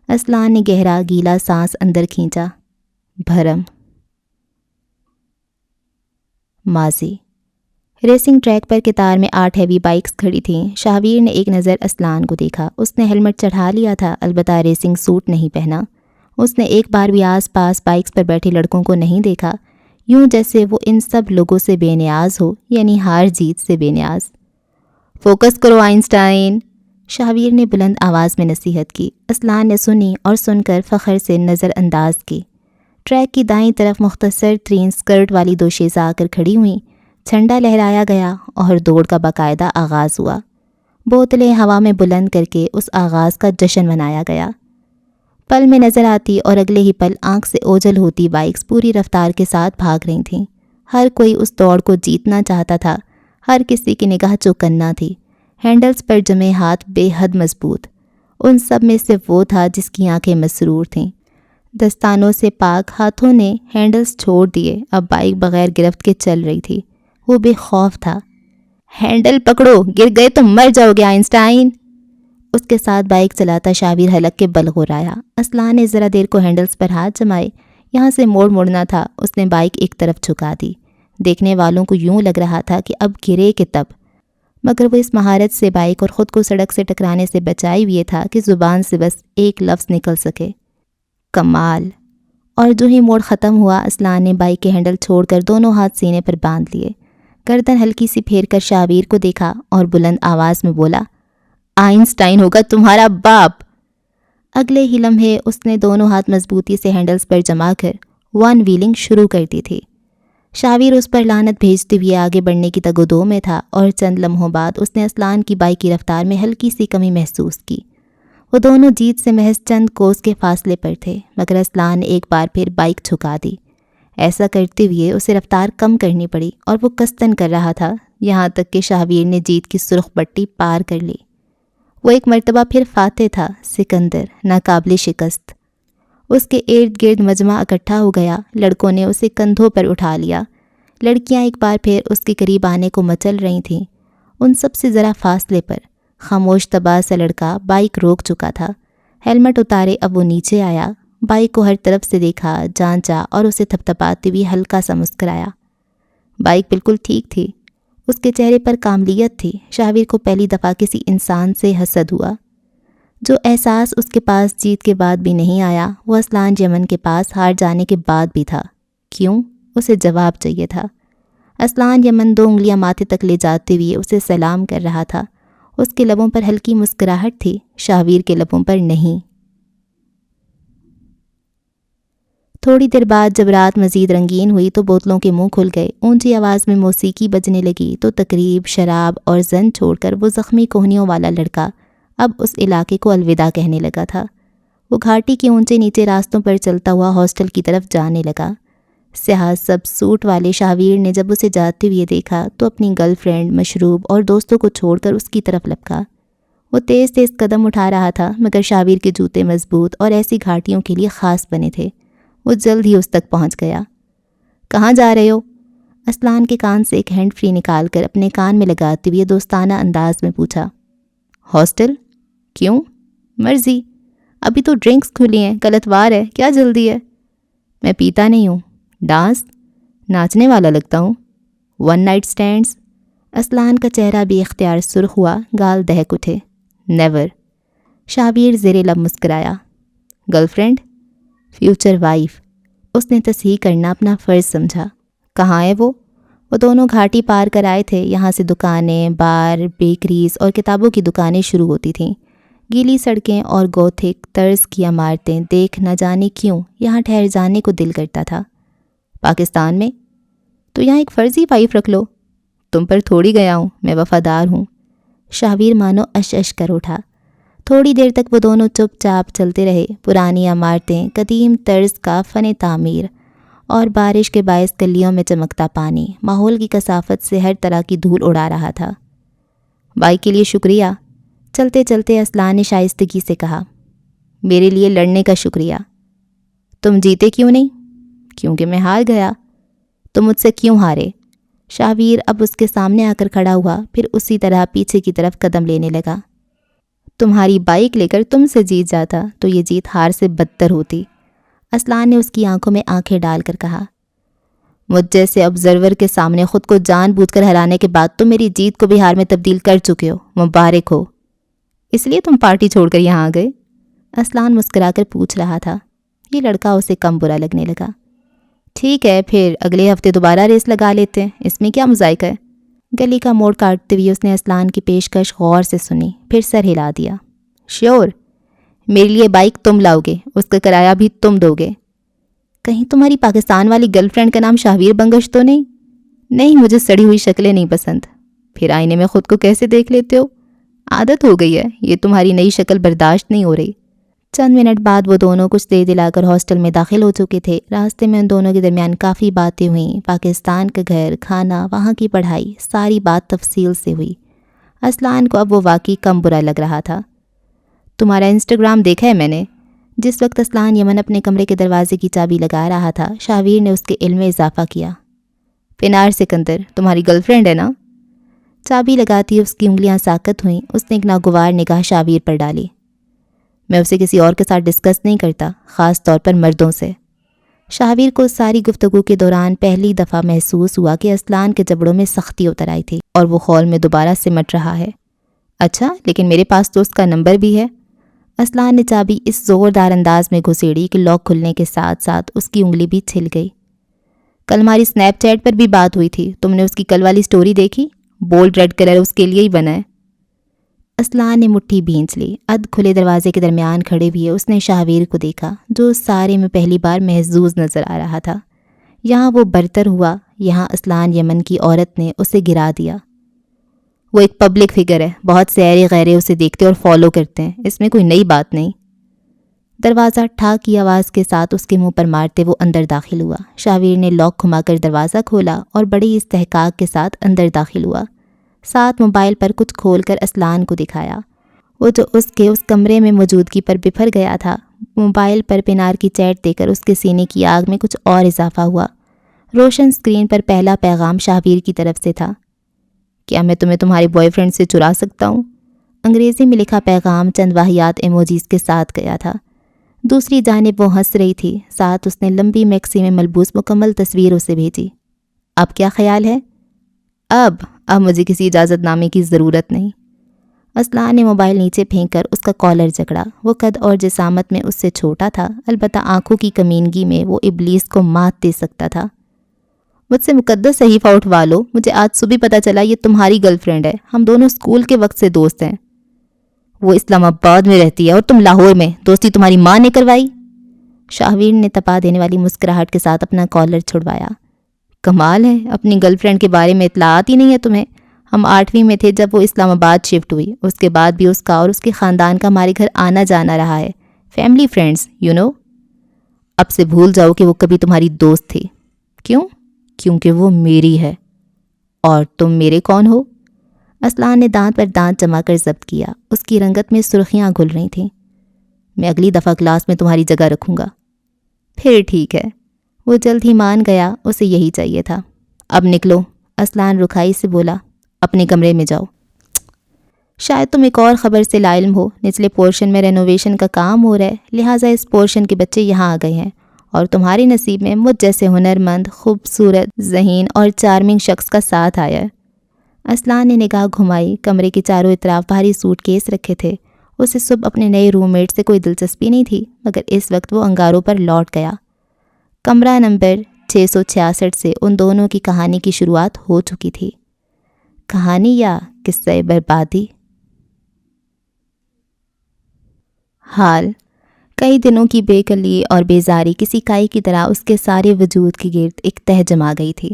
اسلان نے گہرا گیلا سانس اندر کھینچا. بھرم. ماضی. ریسنگ ٹریک پر قطار میں 8 ہیوی بائکس کھڑی تھیں. شاہویر نے ایک نظر اسلان کو دیکھا. اس نے ہیلمٹ چڑھا لیا تھا، البتہ ریسنگ سوٹ نہیں پہنا. اس نے ایک بار بھی آس پاس بائکس پر بیٹھے لڑکوں کو نہیں دیکھا، یوں جیسے وہ ان سب لوگوں سے بے نیاز ہو، یعنی ہار جیت سے بے نیاز. فوکس کرو آئنسٹائن، شاہویر نے بلند آواز میں نصیحت کی. اسلان نے سنی اور سن کر فخر سے نظر انداز کی. ٹریک کی دائیں طرف مختصر ترین سکرٹ والی 2 شیزیں آ کر کھڑی ہوئیں. جھنڈا لہرایا گیا اور دوڑ کا باقاعدہ آغاز ہوا. بوتلیں ہوا میں بلند کر کے اس آغاز کا جشن منایا گیا. پل میں نظر آتی اور اگلے ہی پل آنکھ سے اوجھل ہوتی بائکس پوری رفتار کے ساتھ بھاگ رہی تھیں. ہر کوئی اس دوڑ کو جیتنا چاہتا تھا. ہر کسی کی نگاہ چوکنا تھی. ہینڈلز پر جمے ہاتھ بے حد مضبوط. ان سب میں صرف وہ تھا جس کی آنکھیں مسرور تھیں. دستانوں سے پاک ہاتھوں نے ہینڈلز چھوڑ دیے. اب بائک بغیر گرفت کے چل رہی تھی. وہ بے خوف تھا. ہینڈل پکڑو، گر گئے تو مر جاؤ گے آئنسٹائن. اس کے ساتھ بائک چلاتا شاہویر حلق کے بل غورایا. اسلان نے ذرا دیر کو ہینڈلز پر ہاتھ جمائے. یہاں سے موڑنا تھا. اس نے بائک ایک طرف جھکا دی. دیکھنے والوں کو یوں لگ رہا تھا کہ اب گرے کہ تب، مگر وہ اس مہارت سے بائک اور خود کو سڑک سے ٹکرانے سے بچائی ہوئے تھا کہ زبان سے بس ایک لفظ نکل سکے: کمال. اور جو ہی موڑ ختم ہوا، اسلان نے بائک کے ہینڈل چھوڑ کر دونوں ہاتھ سینے پر باندھ لیے. گردن ہلکی سی پھیر کر شاہویر کو دیکھا اور بلند آواز میں بولا: آئنسٹائن ہوگا تمہارا باپ. اگلے ہی لمحے اس نے دونوں ہاتھ مضبوطی سے ہینڈلز پر جما کر ون ویلنگ شروع کر دی تھی. شاہویر اس پر لعنت بھیجتے ہوئے آگے بڑھنے کی تگ و دو میں تھا اور چند لمحوں بعد اس نے اسلان کی بائک کی رفتار میں ہلکی سی کمی محسوس کی. وہ دونوں جیت سے محض چند کوس کے فاصلے پر تھے، مگر اسلان نے ایک بار پھر بائک جھکا دی. ایسا کرتے ہوئے اسے رفتار کم کرنی پڑی اور وہ کستن کر رہا تھا، یہاں تک کہ شاہویر نے جیت کی سرخ پٹی پار کر لی. وہ ایک مرتبہ پھر فاتح تھا، سکندر، ناقابل شکست. اس کے ارد گرد مجمع اکٹھا ہو گیا. لڑکوں نے اسے کندھوں پر اٹھا لیا. لڑکیاں ایک بار پھر اس کے قریب آنے کو مچل رہی تھیں. ان سب سے ذرا فاصلے پر خاموش طبع سا لڑکا بائک روک چکا تھا. ہیلمٹ اتارے اب وہ نیچے آیا. بائک کو ہر طرف سے دیکھا، جانچا اور اسے تھپتھپاتے ہوئے ہلکا سا مسکرایا. بائک بالکل ٹھیک تھی. اس کے چہرے پر کاملیت تھی. شاہویر کو پہلی دفعہ کسی انسان سے حسد ہوا. جو احساس اس کے پاس جیت کے بعد بھی نہیں آیا، وہ اسلان یمن کے پاس ہار جانے کے بعد بھی تھا. کیوں؟ اسے جواب چاہیے تھا. اسلان یمن 2 انگلیاں ماتھے تک لے جاتے ہوئے اسے سلام کر رہا تھا. اس کے لبوں پر ہلکی مسکراہٹ تھی، شاہویر کے لبوں پر نہیں. تھوڑی دیر بعد جب رات مزید رنگین ہوئی تو بوتلوں کے منہ کھل گئے. اونچی آواز میں موسیقی بجنے لگی تو تقریب، شراب اور زن چھوڑ کر وہ زخمی کوہنیوں والا لڑکا اب اس علاقے کو الوداع کہنے لگا تھا. وہ گھاٹی کے اونچے نیچے راستوں پر چلتا ہوا ہاسٹل کی طرف جانے لگا. سیاہ سب سوٹ والے شاہویر نے جب اسے جاتے ہوئے دیکھا تو اپنی گرل فرینڈ، مشروب اور دوستوں کو چھوڑ کر اس کی طرف لپکا. وہ تیز تیز قدم اٹھا رہا تھا، مگر شاہویر کے جوتے مضبوط اور ایسی گھاٹیوں کے لیے خاص بنے تھے. وہ جلد ہی اس تک پہنچ گیا. کہاں جا رہے ہو؟ اسلان کے کان سے ایک ہینڈ فری نکال کر اپنے کان میں لگاتے ہوئے دوستانہ انداز میں پوچھا. ہاسٹل. کیوں؟ مرضی. ابھی تو ڈرنکس کھلی ہیں، کل اتوار ہے، کیا جلدی ہے؟ میں پیتا نہیں ہوں. ڈانس؟ ناچنے والا لگتا ہوں. 1 نائٹ اسٹینڈس؟ اسلان کا چہرہ بھی اختیار سرخ ہوا، گال دہک اٹھے. نیور. شاہویر زیر لب مسکرایا. Girl friend? Future wife. اس نے تصحیح کرنا اپنا فرض سمجھا. کہاں ہے وہ؟ وہ دونوں گھاٹی پار کر آئے تھے. یہاں سے دکانیں، بار، بیکریز اور کتابوں کی دکانیں شروع ہوتی تھیں. گیلی سڑکیں اور گوتھک طرز کی عمارتیں دیکھ نہ جانے کیوں یہاں ٹھہر جانے کو دل کرتا تھا. پاکستان میں؟ تو یہاں ایک فرضی وائف رکھ لو. تم پر تھوڑی گیا ہوں، میں وفادار ہوں. شاہویر مانو اش کر اٹھا. تھوڑی دیر تک وہ دونوں چپ چاپ چلتے رہے. پرانی عمارتیں، قدیم طرز کا فن تعمیر اور بارش کے باعث گلیوں میں چمکتا پانی ماحول کی کثافت سے ہر طرح کی دھول اڑا رہا تھا۔ بائک کے لیے شکریہ، چلتے چلتے اسلان نے شائستگی سے کہا۔ میرے لیے لڑنے کا شکریہ۔ تم جیتے کیوں نہیں؟ کیونکہ میں ہار گیا۔ تم مجھ سے کیوں ہارے؟ شاہویر اب اس کے سامنے آ کر کھڑا ہوا، پھر اسی طرح پیچھے کی طرف قدم لینے لگا۔ تمہاری بائک لے کر تم سے جیت جاتا تو یہ جیت ہار سے بدتر ہوتی، اسلان نے اس کی آنکھوں میں آنکھیں ڈال کر کہا۔ مجھ جیسے آبزرور کے سامنے خود کو جان بوجھ کر ہرانے کے بعد تم میری جیت کو بھی ہار میں تبدیل کر چکے ہو، مبارک ہو۔ اس لیے تم پارٹی چھوڑ کر یہاں آ گئے؟ اسلان مسکرا کر پوچھ رہا تھا۔ یہ لڑکا اسے کم برا لگنے لگا۔ ٹھیک ہے، پھر اگلے ہفتے دوبارہ ریس لگا لیتے ہیں، اس میں کیا مذائقہ ہے؟ گلی کا موڑ کاٹتے ہوئے اس نے اسلان کی پیشکش غور سے سنی، پھر سر ہلا دیا۔ شیور؟ میرے لیے بائک تم لاؤ گے، اس کا کرایہ بھی تم دو گے۔ کہیں تمہاری پاکستان والی گرل فرینڈ کا نام شاہویر بنگش تو نہیں؟ نہیں، مجھے سڑی ہوئی شکلیں نہیں پسند۔ پھر آئینے میں خود کو کیسے دیکھ لیتے ہو؟ عادت ہو گئی ہے، یہ تمہاری نئی شکل برداشت نہیں ہو رہی۔ چند منٹ بعد وہ دونوں کچھ دیر دلا کر ہاسٹل میں داخل ہو چکے تھے۔ راستے میں ان دونوں کے درمیان کافی باتیں ہوئیں، پاکستان کا گھر، کھانا، وہاں کی پڑھائی، ساری بات تفصیل سے ہوئی۔ اسلان کو اب وہ واقعی کم برا لگ رہا تھا۔ تمہارا انسٹاگرام دیکھا ہے میں نے؟ جس وقت اسلان یمن اپنے کمرے کے دروازے کی چابی لگا رہا تھا، شاہویر نے اس کے علم میں اضافہ کیا۔ پنار سکندر تمہاری گرل فرینڈ ہے نا؟ چابی لگاتی اس کی انگلیاں ساکت ہوئیں۔ اس نے ایک ناگوار نگاہ شاہویر پر ڈالی۔ میں اسے کسی اور کے ساتھ ڈسکس نہیں کرتا، خاص طور پر مردوں سے۔ شاہویر کو ساری گفتگو کے دوران پہلی دفعہ محسوس ہوا کہ اسلان کے جبڑوں میں سختی اتر آئی تھی اور وہ خول میں دوبارہ سمٹ رہا ہے۔ اچھا، لیکن میرے پاس تو اس کا نمبر بھی ہے۔ اسلان نے چابی اس زوردار انداز میں گھسیڑی کہ لاک کھلنے کے ساتھ ساتھ اس کی انگلی بھی چھل گئی۔ کل ہماری سنیپ چیٹ پر بھی بات ہوئی تھی، تم نے اس کی کل والی سٹوری دیکھی؟ بولڈ ریڈ کلر اس کے لیے ہی بنا ہے۔ اسلان نے مٹھی بھینچ لی۔ ادھ کھلے دروازے کے درمیان کھڑے ہوئے اس نے شاہویر کو دیکھا، جو اس سارے میں پہلی بار محظوظ نظر آ رہا تھا۔ یہاں وہ برتر ہوا، یہاں اسلان یمن کی عورت نے اسے گرا دیا۔ وہ ایک پبلک فگر ہے، بہت سے ایرے غیرے اسے دیکھتے اور فالو کرتے ہیں، اس میں کوئی نئی بات نہیں۔ دروازہ ٹھاک کی آواز کے ساتھ اس کے منہ پر مارتے وہ اندر داخل ہوا۔ شاہویر نے لاک گھما کر دروازہ کھولا اور بڑی استحقاق کے ساتھ اندر داخل ہوا۔ ساتھ موبائل پر کچھ کھول کر اسلان کو دکھایا۔ وہ جو اس کے اس کمرے میں موجودگی پر بپھر گیا تھا، موبائل پر پنار کی چیٹ دے کر اس کے سینے کی آگ میں کچھ اور اضافہ ہوا۔ روشن سکرین پر پہلا پیغام شاہویر کی طرف سے تھا۔ کیا میں تمہیں تمہارے بوائے فرینڈ سے چرا سکتا ہوں؟ انگریزی میں لکھا پیغام چند واہیات ایموجیز کے ساتھ گیا تھا۔ دوسری جانب وہ ہنس رہی تھی، ساتھ اس نے لمبی میکسی میں ملبوس مکمل تصویر اسے بھیجی۔ اب کیا خیال ہے؟ اب مجھے کسی اجازت نامے کی ضرورت نہیں۔ اسلان نے موبائل نیچے پھینک کر اس کا کالر جکڑا۔ وہ قد اور جسامت میں اس سے چھوٹا تھا، البتہ آنکھوں کی کمینگی میں وہ ابلیس کو مات دے سکتا تھا۔ مجھ سے مقدس صحیفہ اٹھوا لو، مجھے آج صبح پتہ چلا یہ تمہاری گرل فرینڈ ہے، ہم دونوں اسکول کے وقت سے دوست ہیں۔ وہ اسلام آباد میں رہتی ہے اور تم لاہور میں، دوستی تمہاری ماں نے کروائی؟ شاہویر نے تپا دینے والی مسکراہٹ کے ساتھ اپنا کالر چھڑوایا۔ کمال ہے، اپنی گرل فرینڈ کے بارے میں اطلاعات ہی نہیں ہے تمہیں۔ ہم 8ویں میں تھے جب وہ اسلام آباد شفٹ ہوئی، اس کے بعد بھی اس کا اور اس کے خاندان کا ہمارے گھر آنا جانا رہا ہے، فیملی فرینڈز یو نو۔ اب سے بھول جاؤ کہ وہ کبھی تمہاری دوست تھی۔ کیوں؟ کیونکہ وہ میری ہے۔ اور تم میرے کون ہو؟ اسلان نے دانت پر دانت جما کر ضبط کیا، اس کی رنگت میں سرخیاں گھل رہی تھیں۔ میں اگلی دفعہ کلاس میں تمہاری جگہ رکھوں گا۔ پھر ٹھیک ہے۔ وہ جلد ہی مان گیا، اسے یہی چاہیے تھا۔ اب نکلو، اسلان رکھائی سے بولا، اپنے کمرے میں جاؤ۔ شاید تم ایک اور خبر سے لا علم ہو، نچلے پورشن میں رینوویشن کا کام ہو رہا ہے، لہٰذا اس پورشن کے بچے یہاں آ گئے ہیں، اور تمہارے نصیب میں مجھ جیسے ہنرمند، خوبصورت، ذہین اور چارمنگ شخص کا ساتھ آیا ہے۔ اسلان نے نگاہ گھمائی۔ کمرے کے چاروں اطراف بھاری سوٹ کیس رکھے تھے۔ اسے صبح اپنے نئے روم میٹ سے کوئی دلچسپی نہیں تھی، مگر اس وقت وہ انگاروں پر لوٹ گیا۔ کمرہ نمبر 666 سے ان دونوں کی کہانی کی شروعات ہو چکی تھی۔ کہانی یا قصہ بربادی؟ حال کئی دنوں کی بے کلی اور بیزاری کسی کائی کی طرح اس کے سارے وجود کے گرد ایک تہہ جما گئی تھی۔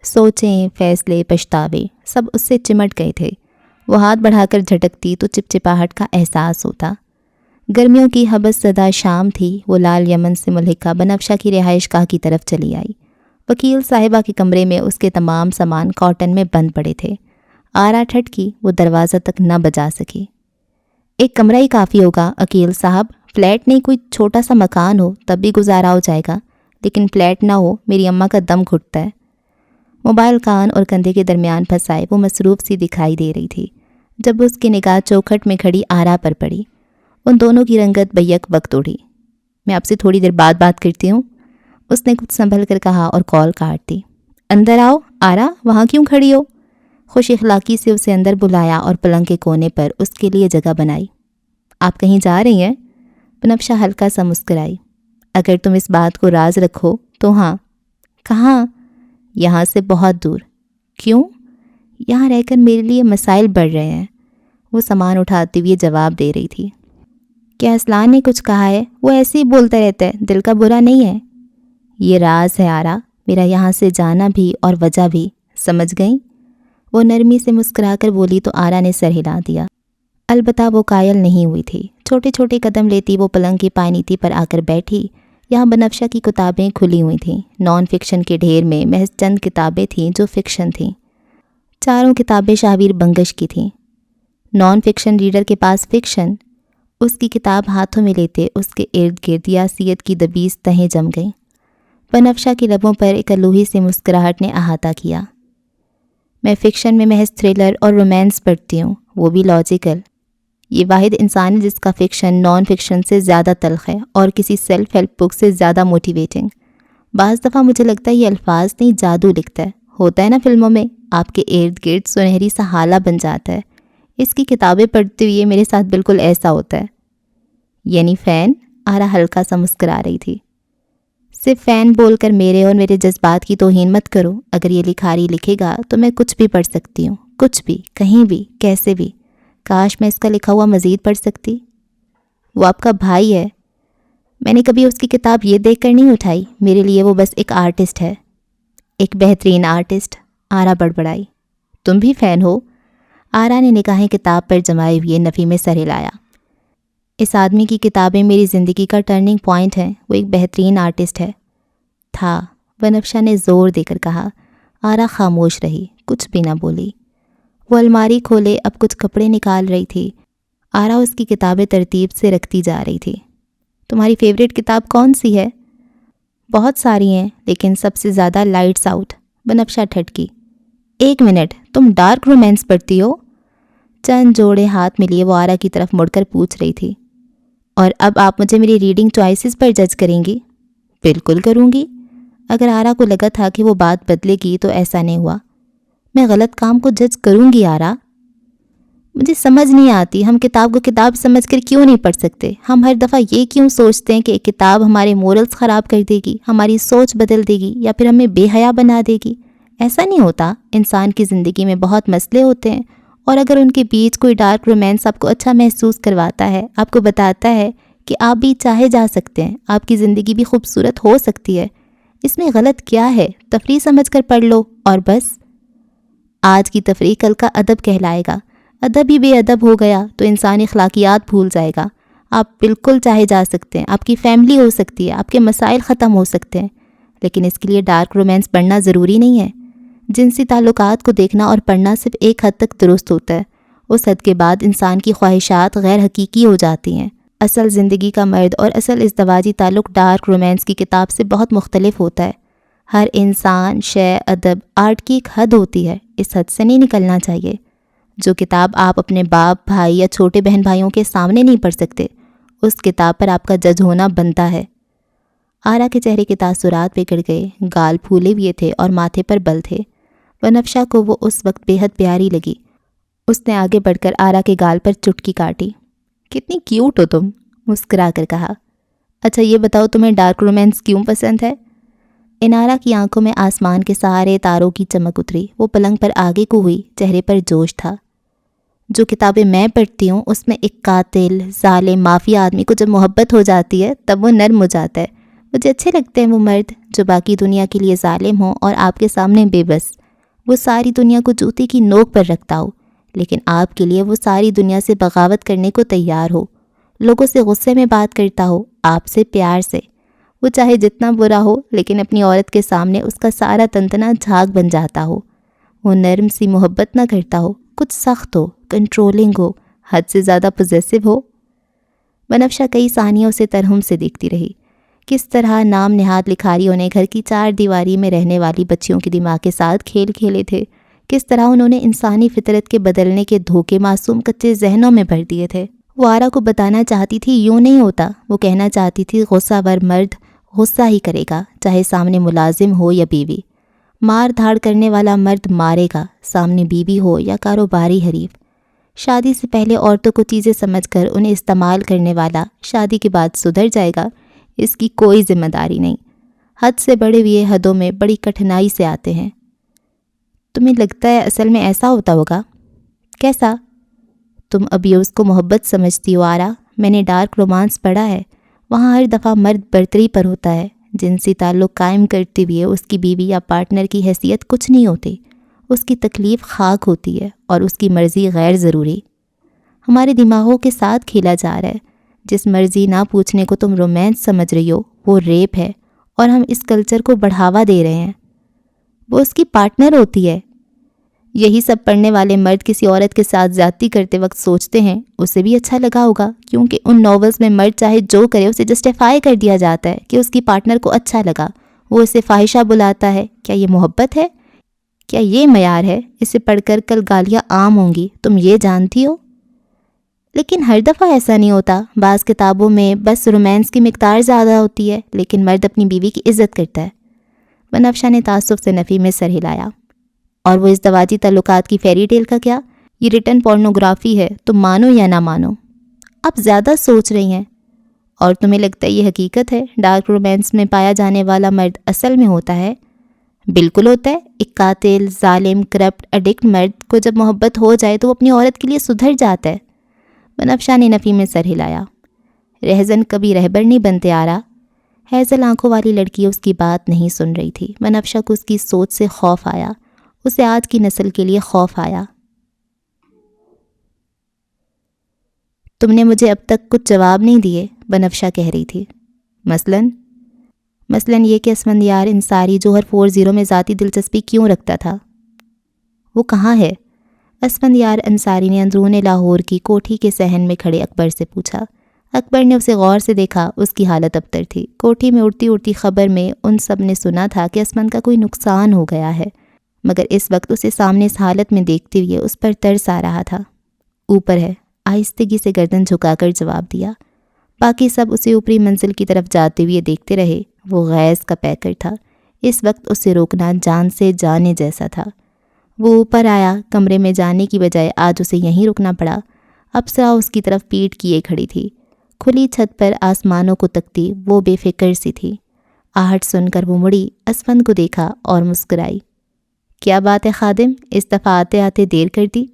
سوچیں، فیصلے، پچھتاوے سب اس سے چمٹ گئے تھے۔ وہ ہاتھ بڑھا کر جھٹکتی تو چپچپاہٹ کا احساس ہوتا۔ گرمیوں کی حبس زدہ شام تھی۔ وہ لال یمن سے ملحقہ بنفشہ کی رہائش گاہ کی طرف چلی آئی۔ وکیل صاحبہ کے کمرے میں اس کے تمام سامان کاٹن میں بند پڑے تھے۔ آرا ٹھٹکی، وہ دروازہ تک نہ بجا سکی۔ ایک کمرہ ہی کافی ہوگا وکیل صاحب، فلیٹ نہیں، کوئی چھوٹا سا مکان ہو تب بھی گزارا ہو جائے گا، لیکن فلیٹ نہ ہو، میری اماں کا دم گھٹتا ہے۔ موبائل کان اور کندھے کے درمیان پھنسائے وہ مصروف سی دکھائی دے رہی تھی جب اس کی نگاہ چوکھٹ میں کھڑی آرا پر پڑی۔ ان دونوں کی رنگت بیک وقت اڑی۔ میں آپ سے تھوڑی دیر بعد بات کرتی ہوں، اس نے کچھ سنبھل کر کہا اور کال کاٹ دی۔ اندر آؤ آرا، وہاں کیوں کھڑی ہو؟ خوش اخلاقی سے اسے اندر بلایا اور پلنگ کے کونے پر اس کے لیے جگہ بنائی۔ آپ کہیں جا رہی ہیں؟ بنفشہ ہلکا سا مسکرائی۔ اگر تم اس بات کو راز رکھو تو ہاں۔ کہاں؟ یہاں سے بہت دور۔ کیوں؟ یہاں رہ کر میرے لیے مسائل بڑھ رہے ہیں، وہ سامان اٹھاتے ہوئے جواب دے رہی تھی۔ کیا اسلان نے کچھ کہا ہے؟ وہ ایسے ہی بولتا رہتا ہے، دل کا برا نہیں ہے۔ یہ راز ہے آرا، میرا یہاں سے جانا بھی اور وجہ بھی، سمجھ گئیں؟ وہ نرمی سے مسکرا کر بولی تو آرا نے سر ہلا دیا۔ البتہ وہ قائل نہیں ہوئی تھی۔ چھوٹے چھوٹے قدم لیتی وہ پلنگ کی پائنیتی پر آ کر بیٹھی۔ یہاں بنفشہ کی کتابیں کھلی ہوئی تھیں۔ نان فکشن کے ڈھیر میں محض چند کتابیں تھیں جو فکشن تھیں۔ چاروں کتابیں شاہویر بنگش کی تھیں۔ نان فکشن ریڈر کے پاس فکشن، اس کی کتاب ہاتھوں میں لیتے اس کے ارد گرد یاسیت کی دبیز تہیں جم گئیں۔ بنفشہ کی لبوں پر ایک الوہی سی مسکراہٹ نے احاطہ کیا۔ میں فکشن میں محض تھرلر اور رومانس پڑھتی ہوں، وہ بھی لاجیکل۔ یہ واحد انسان ہے جس کا فکشن نان فکشن سے زیادہ تلخ ہے اور کسی سیلف ہیلپ بک سے زیادہ موٹیویٹنگ۔ بعض دفعہ مجھے لگتا ہے یہ الفاظ نہیں، جادو لکھتا ہے۔ ہوتا ہے نا فلموں میں، آپ کے ارد گرد سنہری سا حالہ بن جاتا ہے۔ اس کی کتابیں پڑھتے ہوئے میرے ساتھ بالکل ایسا ہوتا ہے۔ یعنی فین؟ آرا ہلکا سا مسکرا رہی تھی۔ صرف فین بول کر میرے اور میرے جذبات کی توہین مت کرو۔ اگر یہ لکھاری لکھے گا تو میں کچھ بھی پڑھ سکتی ہوں، کچھ بھی، کہیں بھی، کیسے بھی۔ کاش میں اس کا لکھا ہوا مزید پڑھ سکتی۔ وہ آپ کا بھائی ہے، میں نے کبھی اس کی کتاب یہ دیکھ کر نہیں اٹھائی۔ میرے لیے وہ بس ایک آرٹسٹ ہے، ایک بہترین آرٹسٹ۔ آرا بڑبڑائی۔ تم بھی فین ہو؟ آرا نے نگاہیں کتاب پر جمائے ہوئے نفی میں سر ہلایا۔ اس آدمی کی کتابیں میری زندگی کا ٹرننگ پوائنٹ ہیں، وہ ایک بہترین آرٹسٹ ہے۔ تھا، بنفشہ نے زور دے کر کہا۔ آرا خاموش رہی، کچھ بھی نہ بولی۔ وہ الماری کھولے اب کچھ کپڑے نکال رہی تھی۔ آرا اس کی کتابیں ترتیب سے رکھتی جا رہی تھی۔ تمہاری فیوریٹ کتاب کون سی ہے؟ بہت ساری ہیں، لیکن سب سے زیادہ لائٹس آؤٹ۔ بنفشہ ٹھٹکی۔ ایک منٹ، تم ڈارک رومانس پڑھتی ہو؟ چند جوڑے ہاتھ میں لیے وہ آرا کی طرف مڑ کر پوچھ رہی تھی۔ اور اب آپ مجھے میری ریڈنگ چوائسز پر جج کریں گی؟ بالکل کروں گی۔ اگر آرا کو لگا تھا کہ وہ بات بدلے گی تو ایسا نہیں ہوا۔ میں غلط کام کو جج کروں گی آرا؟ مجھے سمجھ نہیں آتی، ہم کتاب کو کتاب سمجھ کر کیوں نہیں پڑھ سکتے؟ ہم ہر دفعہ یہ کیوں سوچتے ہیں کہ ایک کتاب ہمارے مورلز خراب کر دے گی، ہماری سوچ بدل دے گی یا پھر ہمیں بے حیا بنا دے گی؟ ایسا نہیں ہوتا۔ انسان کی زندگی میں بہت مسئلے ہوتے ہیں، اور اگر ان کے بیچ کوئی ڈارک رومانس آپ کو اچھا محسوس کرواتا ہے، آپ کو بتاتا ہے کہ آپ بھی چاہے جا سکتے ہیں، آپ کی زندگی بھی خوبصورت ہو سکتی ہے، اس میں غلط کیا ہے؟ تفریح سمجھ کر پڑھ لو اور بس۔ آج کی تفریح کل کا ادب کہلائے گا۔ ادب ہی بے ادب ہو گیا تو انسانی اخلاقیات بھول جائے گا۔ آپ بالکل چاہے جا سکتے ہیں، آپ کی فیملی ہو سکتی ہے، آپ کے مسائل ختم ہو سکتے ہیں، لیکن اس کے لیے ڈارک رومانس پڑھنا ضروری نہیں ہے۔ جنسی تعلقات کو دیکھنا اور پڑھنا صرف ایک حد تک درست ہوتا ہے، اس حد کے بعد انسان کی خواہشات غیر حقیقی ہو جاتی ہیں۔ اصل زندگی کا مرد اور اصل ازدواجی تعلق ڈارک رومانس کی کتاب سے بہت مختلف ہوتا ہے۔ ہر انسان، شے، ادب، آرٹ کی ایک حد ہوتی ہے، اس حد سے نہیں نکلنا چاہیے۔ جو کتاب آپ اپنے باپ، بھائی یا چھوٹے بہن بھائیوں کے سامنے نہیں پڑھ سکتے، اس کتاب پر آپ کا جج ہونا بنتا ہے۔ آرا کے چہرے کے تاثرات بگڑ گئے، گال پھولے ہوئے تھے اور ماتھے پر بل تھے۔ بنفشہ کو وہ اس وقت بے حد پیاری لگی۔ اس نے آگے بڑھ کر آرا کے گال پر چٹکی کاٹی۔ کتنی کیوٹ ہو تم، مسکرا کر کہا۔ اچھا یہ بتاؤ تمہیں ڈارک رومانس کیوں پسند ہے؟ انارا کی آنکھوں میں آسمان کے سہارے تاروں کی چمک اتری۔ وہ پلنگ پر آگے کو ہوئی، چہرے پر جوش تھا۔ جو کتابیں میں پڑھتی ہوں اس میں ایک قاتل، ظالم، مافیا آدمی کو جب محبت ہو جاتی ہے تب وہ نرم ہو جاتا ہے۔ مجھے اچھے لگتے ہیں وہ مرد جو باقی دنیا کے لیے ظالم ہوں اور آپ کے سامنے بے بس۔ وہ ساری دنیا کو جوتے کی نوک پر رکھتا ہو، لیکن آپ کے لیے وہ ساری دنیا سے بغاوت کرنے کو تیار ہو۔ لوگوں سے غصے میں بات کرتا ہو، آپ سے پیار سے۔ وہ چاہے جتنا برا ہو لیکن اپنی عورت کے سامنے اس کا سارا تنتنا جھاگ بن جاتا ہو۔ وہ نرم سی محبت نہ کرتا ہو، کچھ سخت ہو، کنٹرولنگ ہو، حد سے زیادہ پوزیسو ہو۔ بنفشہ کئی ثانیوں سے ترہم سے دیکھتی رہی، کس طرح نام نہاد لکھاریوں نے گھر کی 4 دیواری میں رہنے والی بچیوں کے دماغ کے ساتھ کھیل کھیلے تھے، کس طرح انہوں نے انسانی فطرت کے بدلنے کے دھوکے معصوم کچے ذہنوں میں بھر دیے تھے۔ وہ آرا کو بتانا چاہتی تھی یوں نہیں ہوتا، وہ کہنا چاہتی تھی غصہ ور مرد غصہ ہی کرے گا، چاہے سامنے ملازم ہو یا بیوی۔ مار دھاڑ کرنے والا مرد مارے گا، سامنے بیوی ہو یا کاروباری حریف۔ شادی سے پہلے عورتوں کو چیزیں سمجھ کر انہیں استعمال کرنے والا شادی کے بعد سدھر جائے گا، اس کی کوئی ذمہ داری نہیں۔ حد سے بڑے ہوئے حدوں میں بڑی کٹھنائی سے آتے ہیں۔ تمہیں لگتا ہے اصل میں ایسا ہوتا ہوگا؟ کیسا؟ تم ابھی اس کو محبت سمجھتی ہو آرا، میں نے ڈارک رومانس پڑھا ہے، وہاں ہر دفعہ مرد برتری پر ہوتا ہے، جنسی تعلق قائم کرتے ہوئے اس کی بیوی یا پارٹنر کی حیثیت کچھ نہیں ہوتی، اس کی تکلیف خاک ہوتی ہے اور اس کی مرضی غیر ضروری۔ ہمارے دماغوں کے ساتھ کھیلا جا رہا ہے۔ جس مرضی نہ پوچھنے کو تم رومانس سمجھ رہی ہو وہ ریپ ہے، اور ہم اس کلچر کو بڑھاوا دے رہے ہیں۔ وہ اس کی پارٹنر ہوتی ہے۔ یہی سب پڑھنے والے مرد کسی عورت کے ساتھ زیادتی کرتے وقت سوچتے ہیں اسے بھی اچھا لگا ہوگا، کیونکہ ان ناولز میں مرد چاہے جو کرے اسے جسٹیفائی کر دیا جاتا ہے کہ اس کی پارٹنر کو اچھا لگا، وہ اسے فاحشہ بلاتا ہے۔ کیا یہ محبت ہے؟ کیا یہ معیار ہے؟ اسے پڑھ کر کل گالیاں عام ہوں گی، تم یہ جانتی ہو؟ لیکن ہر دفعہ ایسا نہیں ہوتا۔ بعض کتابوں میں بس رومانس کی مقدار زیادہ ہوتی ہے، لیکن مرد اپنی بیوی کی عزت کرتا ہے۔ بنفشہ نے تعصب سے نفی میں سر ہلایا۔ اور وہ ازدواجی تعلقات کی فیری ٹیل کا کیا؟ یہ ریٹن پورنوگرافی ہے، تم مانو یا نہ مانو۔ آپ زیادہ سوچ رہی ہیں۔ اور تمہیں لگتا ہے یہ حقیقت ہے؟ ڈارک رومانس میں پایا جانے والا مرد اصل میں ہوتا ہے؟ بالکل ہوتا ہے۔ ایک قاتل، ظالم، کرپٹ، ایڈکٹ مرد کو جب محبت ہو جائے تو وہ اپنی عورت کے لیے سدھر جاتا ہے۔ بنفشہ نے نفی میں سر ہلایا۔ رہزن کبھی رہبر نہیں بنتے آرا۔ ہیزل آنکھوں والی لڑکی اس کی بات نہیں سن رہی تھی۔ بنفشہ کو اس کی سوچ سے خوف آیا، اسے آج کی نسل کے لیے خوف آیا۔ تم نے مجھے اب تک کچھ جواب نہیں دیے، بنفشہ کہہ رہی تھی۔ مثلاً یہ کہ اسفندیار انصاری جوہر 40 میں ذاتی دلچسپی کیوں رکھتا تھا؟ وہ کہاں ہے؟ اسفندیار انصاری نے اندرون لاہور کی کوٹھی کے صحن میں کھڑے اکبر سے پوچھا۔ اکبر نے اسے غور سے دیکھا، اس کی حالت ابتر تھی۔ کوٹھی میں اڑتی اڑتی خبر میں ان سب نے سنا تھا کہ اسفند کا کوئی نقصان ہو گیا ہے، مگر اس وقت اسے سامنے اس حالت میں دیکھتے ہوئے اس پر ترس آ رہا تھا۔ اوپر ہے، آہستگی سے گردن جھکا کر جواب دیا۔ باقی سب اسے اوپری منزل کی طرف جاتے ہوئے دیکھتے رہے۔ وہ غیظ کا پیکر تھا، اس وقت اسے روکنا جان سے جانے جیسا تھا۔ وہ اوپر آیا، کمرے میں جانے کی بجائے آج اسے یہیں رکنا پڑا۔ ابصرا اس کی طرف پیٹ کیے کھڑی تھی، کھلی چھت پر آسمانوں کو تکتی وہ بے فکر سی تھی۔ آہٹ سن کر وہ مڑی، اسفند کو دیکھا اور مسکرائی۔ کیا بات ہے خادم، اس دفعہ آتے آتے دیر کر دی؟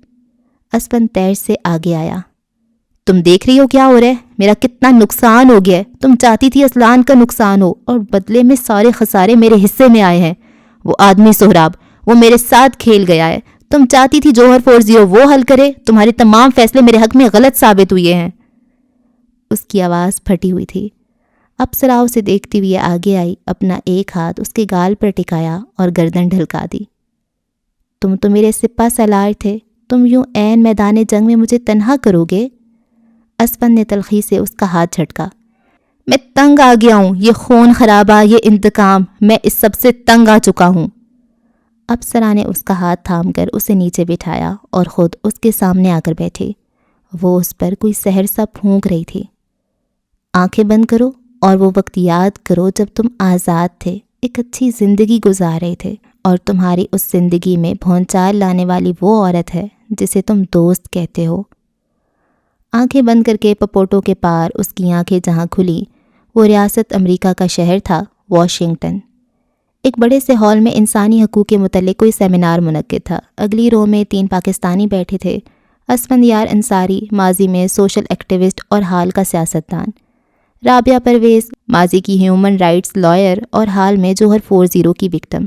اسفند تیر سے آگے آیا۔ تم دیکھ رہی ہو کیا ہو رہا ہے؟ میرا کتنا نقصان ہو گیا ہے۔ تم چاہتی تھی اسلان کا نقصان ہو، اور بدلے میں سارے خسارے میرے حصے میں آئے ہیں۔ وہ آدمی سہراب، وہ میرے ساتھ کھیل گیا ہے۔ تم چاہتی تھی جوہر 40 وہ حل کرے، تمہارے تمام فیصلے میرے حق میں غلط ثابت ہوئے ہیں۔ اس کی آواز پھٹی ہوئی تھی۔ ابصرا اسے دیکھتی ہوئے آگے آئی، اپنا ایک ہاتھ اس کے گال پر ٹکایا اور گردن ڈھلکا دی۔ تم تو میرے سپہ سالار تھے، تم یوں عین میدان جنگ میں مجھے تنہا کرو گے؟ اسفند نے تلخی سے اس کا ہاتھ جھٹکا۔ میں تنگ آ گیا ہوں، یہ خون خرابہ، یہ انتقام، میں اس سب سے تنگ آ چکا ہوں۔ ابصرا نے اس کا ہاتھ تھام کر اسے نیچے بٹھایا اور خود اس کے سامنے آ کر بیٹھی۔ وہ اس پر کوئی سحر سا پھونک رہی تھی۔ آنکھیں بند کرو اور وہ وقت یاد کرو جب تم آزاد تھے، ایک اچھی زندگی گزار رہے تھے، اور تمہاری اس زندگی میں بھونچال لانے والی وہ عورت ہے جسے تم دوست کہتے ہو۔ آنکھیں بند کر کے پپوٹوں کے پار اس کی آنکھیں جہاں کھلی، وہ ریاست امریکہ کا شہر تھا، واشنگٹن۔ ایک بڑے سے ہال میں انسانی حقوق کے متعلق کوئی سیمینار منعقد تھا۔ اگلی رو میں 3 پاکستانی بیٹھے تھے، اسفندیار انصاری، ماضی میں سوشل ایکٹیوسٹ اور حال کا سیاستدان، رابعہ پرویز، ماضی کی ہیومن رائٹس لائر اور حال میں جوہر 40 کی وکٹم،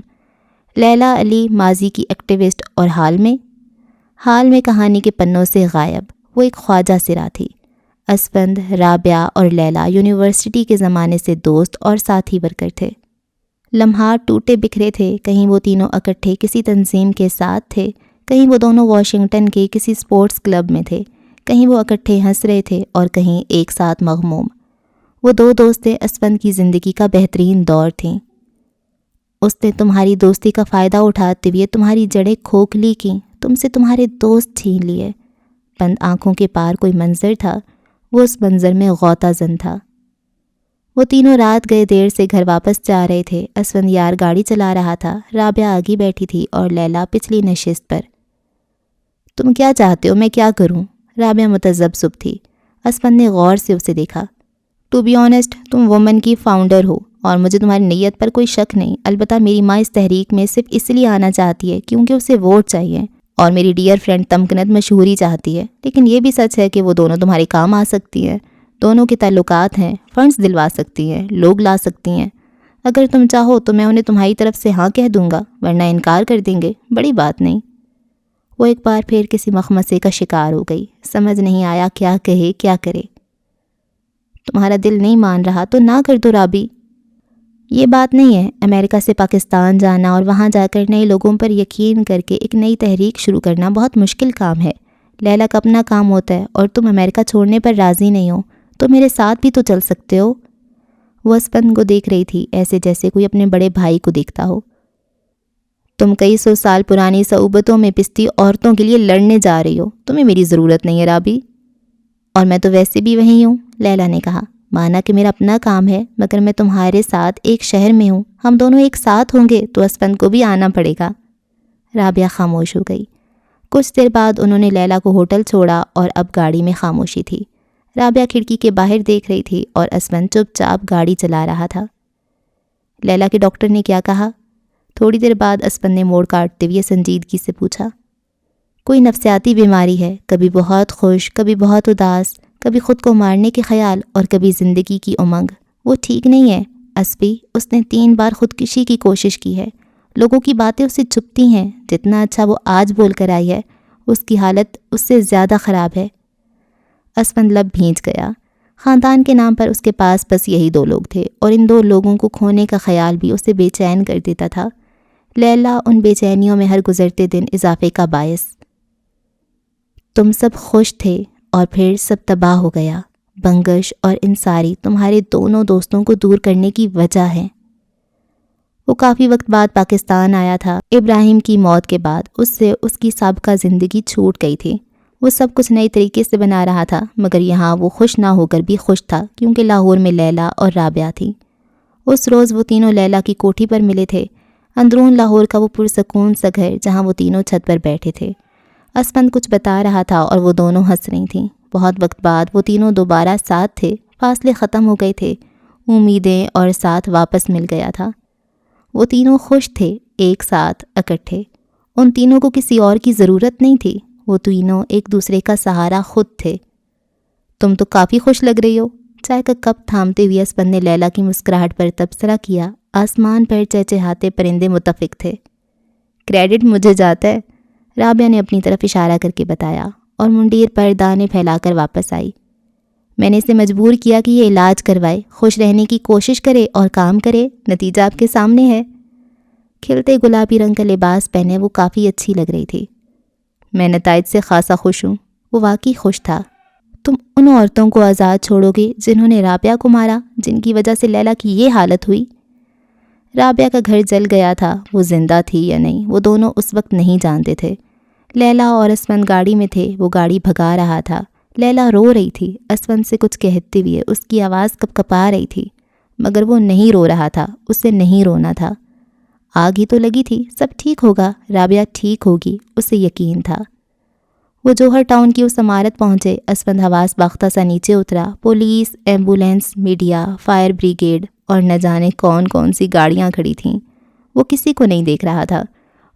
لیلا علی، ماضی کی ایکٹیوسٹ اور حال میں کہانی کے پنوں سے غائب۔ وہ ایک خواجہ سرا تھی۔ اسفند، رابعہ اور لیلا یونیورسٹی کے زمانے سے دوست اور ساتھی ورکر تھے۔ لمحات ٹوٹے بکھرے تھے، کہیں وہ تینوں اکٹھے کسی تنظیم کے ساتھ تھے، کہیں وہ دونوں واشنگٹن کے کسی سپورٹس کلب میں تھے، کہیں وہ اکٹھے ہنس رہے تھے اور کہیں ایک ساتھ مغموم۔ وہ دو دوستیں اسفند کی زندگی کا بہترین دور تھیں۔ اس نے تمہاری دوستی کا فائدہ اٹھاتے ہوئے تمہاری جڑیں کھوکھلی کیں، تم سے تمہارے دوست چھین لیے۔ بند آنکھوں کے پار کوئی منظر تھا، وہ اس منظر میں غوطہ زن تھا۔ وہ تینوں رات گئے دیر سے گھر واپس جا رہے تھے۔ اسفند یار گاڑی چلا رہا تھا، رابعہ آگے بیٹھی تھی اور لیلا پچھلی نشست پر۔ تم کیا چاہتے ہو، میں کیا کروں؟ رابعہ متذبذب تھی۔ اسفند نے غور سے اسے دیکھا۔ ٹو بی آنیسٹ، تم وومن کی فاؤنڈر ہو اور مجھے تمہاری نیت پر کوئی شک نہیں۔ البتہ میری ماں اس تحریک میں صرف اس لیے آنا چاہتی ہے کیونکہ اسے ووٹ چاہیے، اور میری ڈیئر فرینڈ تمکنت مشہوری چاہتی ہے۔ لیکن یہ بھی سچ ہے کہ وہ دونوں تمہارے کام آ سکتی ہیں۔ دونوں کے تعلقات ہیں، فنڈز دلوا سکتی ہیں، لوگ لا سکتی ہیں۔ اگر تم چاہو تو میں انہیں تمہاری طرف سے ہاں کہہ دوں گا، ورنہ انکار کر دیں گے، بڑی بات نہیں۔ وہ ایک بار پھر کسی مخمصے کا شکار ہو گئی، سمجھ نہیں آیا کیا کہے کیا کرے۔ تمہارا دل نہیں مان رہا تو نہ کر دو رابی۔ یہ بات نہیں ہے، امریکہ سے پاکستان جانا اور وہاں جا کر نئے لوگوں پر یقین کر کے ایک نئی تحریک شروع کرنا بہت مشکل کام ہے۔ لیلا کا اپنا کام ہوتا ہے اور تم امریکہ چھوڑنے پر راضی نہیں ہو تو میرے ساتھ بھی تو چل سکتے ہو۔ وہ اسفند کو دیکھ رہی تھی، ایسے جیسے کوئی اپنے بڑے بھائی کو دیکھتا ہو۔ تم کئی سو سال پرانی صعوبتوں میں پستی عورتوں کے لیے لڑنے جا رہی ہو، تمہیں میری ضرورت نہیں ہے رابی۔ اور میں تو ویسے بھی وہیں ہوں، لیلا نے کہا۔ مانا کہ میرا اپنا کام ہے، مگر میں تمہارے ساتھ ایک شہر میں ہوں، ہم دونوں ایک ساتھ ہوں گے تو اسفند کو بھی آنا پڑے گا۔ رابعہ خاموش ہو گئی۔ کچھ دیر بعد انہوں نے لیلا کو ہوٹل چھوڑا اور اب گاڑی میں خاموشی تھی۔ رابعہ کھڑکی کے باہر دیکھ رہی تھی اور اسفند چپ چاپ گاڑی چلا رہا تھا۔ لیلا کے ڈاکٹر نے کیا کہا؟ تھوڑی دیر بعد اسفند نے موڑ کاٹتے ہوئے سنجیدگی سے پوچھا۔ کوئی نفسیاتی بیماری ہے، کبھی بہت خوش، کبھی بہت اداس، کبھی خود کو مارنے کے خیال اور کبھی زندگی کی امنگ۔ وہ ٹھیک نہیں ہے اسفی، اس نے 3 بار خودکشی کی کوشش کی ہے۔ لوگوں کی باتیں اسے چبھتی ہیں، جتنا اچھا وہ آج بول کر آئی ہے، اس کی حالت اس سے زیادہ خراب ہے۔ اسفند لب بھینچ گیا۔ خاندان کے نام پر اس کے پاس بس یہی 2 لوگ تھے، اور ان 2 لوگوں کو کھونے کا خیال بھی اسے بے چین کر دیتا تھا۔ لیلا ان بے چینیوں میں ہر گزرتے دن اضافے کا باعث۔ تم سب خوش تھے اور پھر سب تباہ ہو گیا۔ بنگش اور انصاری تمہارے دونوں دوستوں کو دور کرنے کی وجہ ہے۔ وہ کافی وقت بعد پاکستان آیا تھا۔ ابراہیم کی موت کے بعد اس سے اس کی سابقہ زندگی چھوٹ گئی تھی۔ وہ سب کچھ نئی طریقے سے بنا رہا تھا، مگر یہاں وہ خوش نہ ہو کر بھی خوش تھا کیونکہ لاہور میں لیلا اور رابعہ تھی۔ اس روز وہ تینوں لیلا کی کوٹھی پر ملے تھے، اندرون لاہور کا وہ پرسکون سا گھر جہاں وہ تینوں چھت پر بیٹھے تھے۔ اسفند کچھ بتا رہا تھا اور وہ دونوں ہنس رہی تھیں۔ بہت وقت بعد وہ تینوں دوبارہ ساتھ تھے، فاصلے ختم ہو گئے تھے، امیدیں اور ساتھ واپس مل گیا تھا۔ وہ تینوں خوش تھے، ایک ساتھ اکٹھے۔ ان تینوں کو کسی اور کی ضرورت نہیں تھی، وہ تینوں ایک دوسرے کا سہارا خود تھے۔ تم تو کافی خوش لگ رہی ہو، چائے کا کپ تھامتے ہوئے اسفند نے لیلا کی مسکراہٹ پر تبصرہ کیا۔ آسمان پر چہچہاتے پرندے متفق تھے۔ کریڈٹ مجھے جاتا ہے، رابعہ نے اپنی طرف اشارہ کر کے بتایا، اور منڈیر پر دانے پھیلا کر واپس آئی۔ میں نے اسے مجبور کیا کہ یہ علاج کروائے، خوش رہنے کی کوشش کرے اور کام کرے، نتیجہ آپ کے سامنے ہے۔ کھلتے گلابی رنگ کا لباس پہنے وہ کافی اچھی لگ رہی تھی۔ میں نتائج سے خاصا خوش ہوں۔ وہ واقعی خوش تھا۔ تم ان عورتوں کو آزاد چھوڑو گے جنہوں نے رابعہ کو مارا، جن کی وجہ سے لیلا کی یہ حالت ہوئی؟ رابعہ کا گھر جل گیا تھا، وہ زندہ تھی یا نہیں وہ دونوں اس وقت نہیں جانتے تھے۔ لیلا اور اسفند گاڑی میں تھے، وہ گاڑی بھگا رہا تھا۔ لیلا رو رہی تھی، اسفند سے کچھ کہتے ہوئے، اس کی آواز کپکپا رہی تھی، مگر وہ نہیں رو رہا تھا، اسے نہیں رونا تھا۔ آگ ہی تو لگی تھی، سب ٹھیک ہوگا، رابعہ ٹھیک ہوگی، اسے یقین تھا۔ وہ جوہر ٹاؤن کی اس عمارت پہنچے۔ اسفند حواس باختہ سا نیچے اترا۔ Police, ambulance, media, fire brigade اور نہ جانے کون کون سی گاڑیاں کھڑی تھیں۔ وہ کسی کو نہیں دیکھ رہا تھا۔